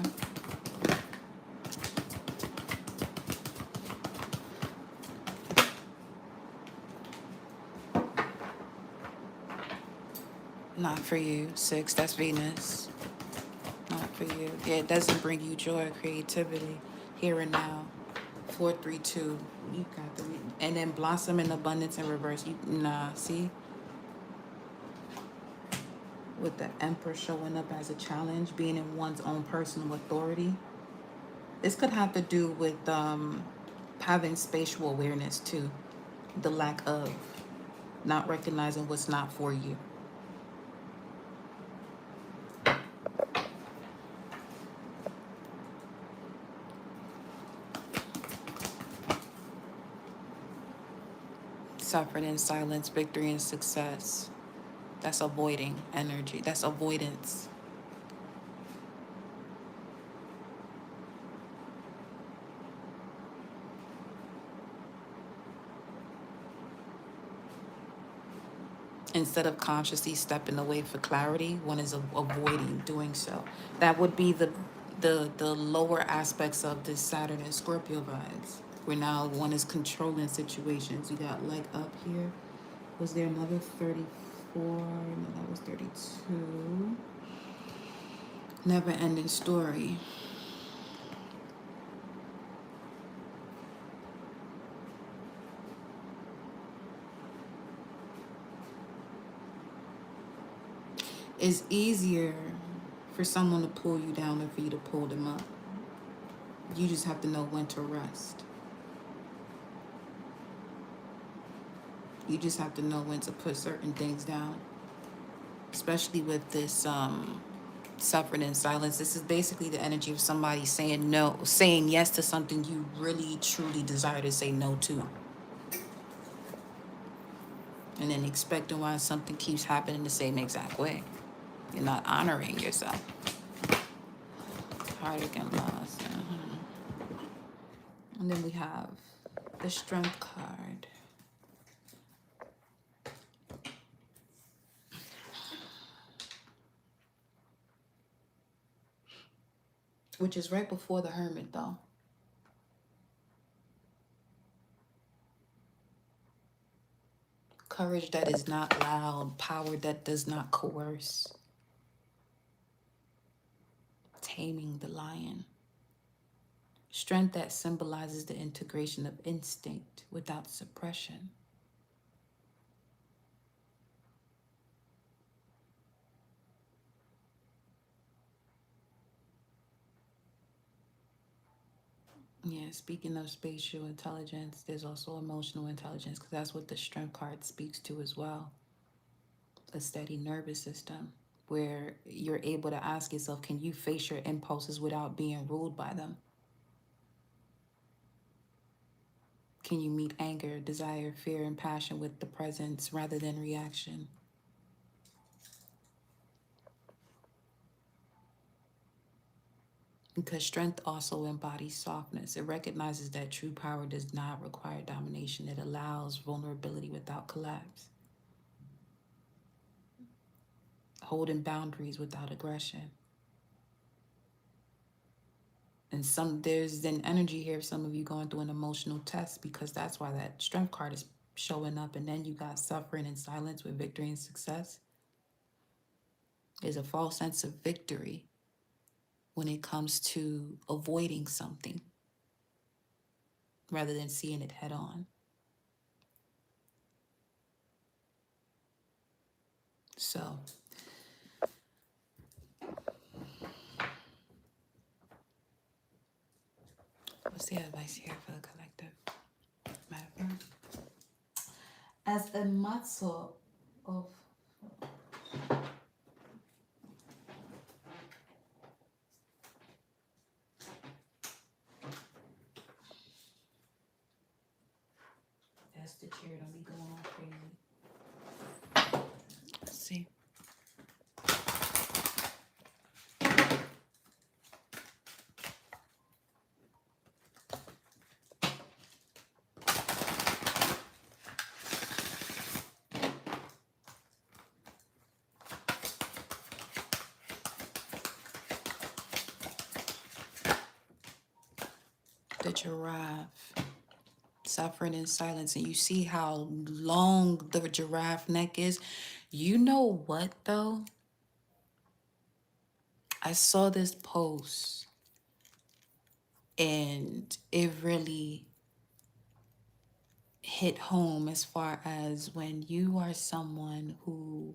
Not for you. 6, that's Venus. Not for you. Yeah, it doesn't bring you joy or creativity here and now. 4, 3, 2. You got the and then blossom in abundance in reverse. See? With the Emperor showing up as a challenge, being in one's own personal authority. This could have to do with having spatial awareness too. The lack of not recognizing what's not for you. Suffering in silence, victory and success. That's avoiding energy. That's avoidance. Instead of consciously stepping away for clarity, one is avoiding doing so. That would be the lower aspects of this Saturn and Scorpio vibes, where now one is controlling situations. You got like up here. Was there another 34? No, that was 32. Never ending story. It's easier for someone to pull you down than for you to pull them up. You just have to know when to rest. You just have to know when to put certain things down. Especially with this suffering in silence. This is basically the energy of somebody saying no, saying yes to something you really truly desire to say no to. And then expecting why something keeps happening the same exact way. You're not honoring yourself. Heartache and loss. And then we have the Strength card. Which is right before the Hermit, though. Courage that is not loud. Power that does not coerce. Taming the lion. Strength that symbolizes the integration of instinct without suppression. Yeah, speaking of spatial intelligence, there's also emotional intelligence, because that's what the Strength card speaks to as well. A steady nervous system where you're able to ask yourself, can you face your impulses without being ruled by them? Can you meet anger, desire, fear, and passion with the presence rather than reaction? Because strength also embodies softness. It recognizes that true power does not require domination. It allows vulnerability without collapse. Holding boundaries without aggression. And there's an energy here of some of you going through an emotional test, because that's why that Strength card is showing up. And then you got suffering in silence with victory and success. There's a false sense of victory when it comes to avoiding something rather than seeing it head on. So what's the advice here for the collective? Matter. As a matzo of that's the chair, don't be going all crazy. Let's see. The giraffe suffering in silence, and you see how long the giraffe neck is. You know what though? I saw this post and it really hit home, as far as when you are someone who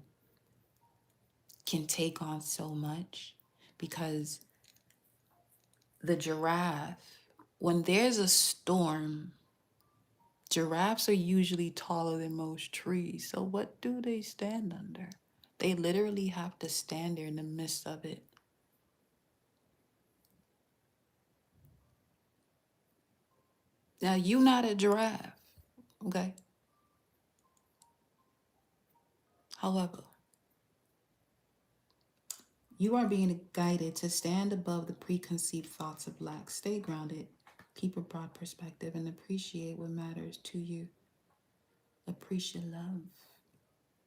can take on so much. Because the giraffe, when there's a storm, giraffes are usually taller than most trees. So what do they stand under? They literally have to stand there in the midst of it. Now, you're not a giraffe, okay? However, you are being guided to stand above the preconceived thoughts of lack. Stay grounded, keep a broad perspective, and appreciate what matters to you. Appreciate love.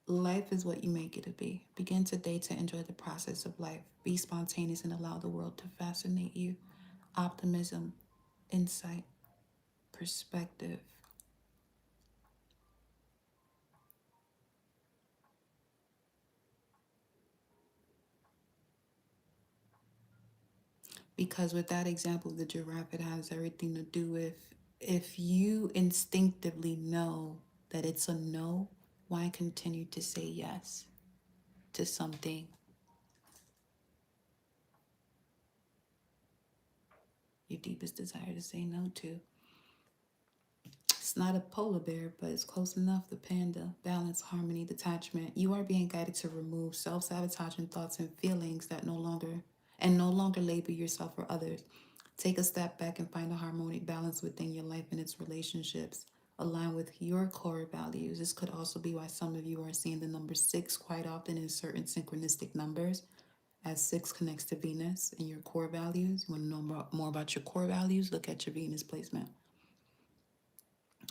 Life is what you make it to be. Begin today to enjoy the process of life. Be spontaneous and allow the world to fascinate you. Optimism, insight, perspective. Because with that example of the giraffe, it has everything to do with if you instinctively know that it's a no, why continue to say yes to something your deepest desire to say no to? It's not a polar bear, but it's close enough. The panda, balance, harmony, detachment. You are being guided to remove self-sabotaging thoughts and feelings that no longer label yourself or others. Take a step back and find a harmonic balance within your life and its relationships. Align with your core values. This could also be why some of you are seeing the number 6 quite often in certain synchronistic numbers, as 6 connects to Venus and your core values. You want to know more about your core values? Look at your Venus placement.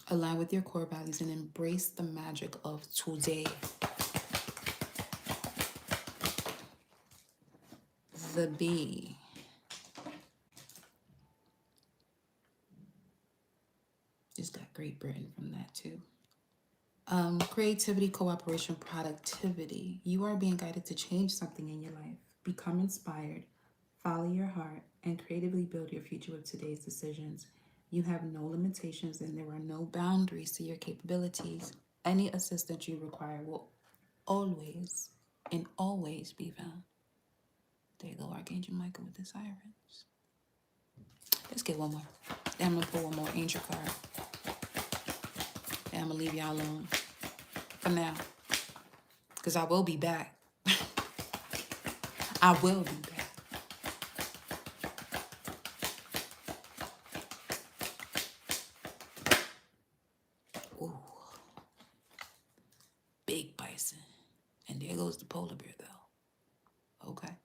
Align with your core values and embrace the magic of today. The bee. Just got Great Britain from that too. Creativity, cooperation, productivity. You are being guided to change something in your life. Become inspired, follow your heart, and creatively build your future with today's decisions. You have no limitations and there are no boundaries to your capabilities. Any assistance you require will always and always be found. There you go, Archangel Michael with the sirens. Let's get one more. Then I'm going to pull one more angel card. And I'm going to leave y'all alone for now. Because I will be back. I will be back. Ooh. Big bison. And there goes the polar bear, though. Okay.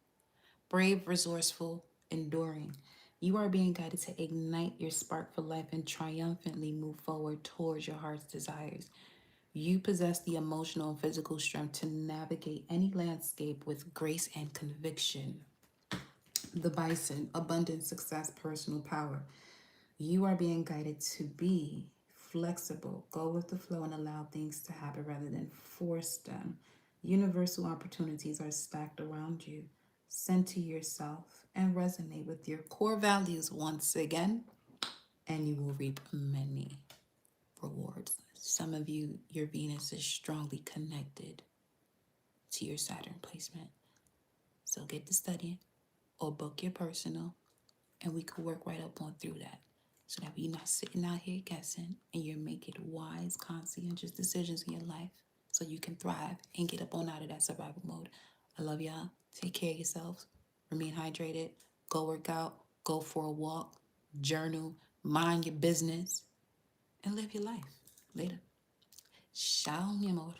Brave, resourceful, enduring. You are being guided to ignite your spark for life and triumphantly move forward towards your heart's desires. You possess the emotional and physical strength to navigate any landscape with grace and conviction. The bison, abundance, success, personal power. You are being guided to be flexible, go with the flow, and allow things to happen rather than force them. Universal opportunities are stacked around you. Center yourself and resonate with your core values once again, and you will reap many rewards. Some of you, your Venus is strongly connected to your Saturn placement. So get to studying or book your personal, and we could work right up on through that. So that you're not sitting out here guessing and you're making wise, conscientious decisions in your life so you can thrive and get up on out of that survival mode. I love y'all. Take care of yourselves. Remain hydrated. Go work out. Go for a walk. Journal. Mind your business. And live your life. Later. Ciao, mi amor.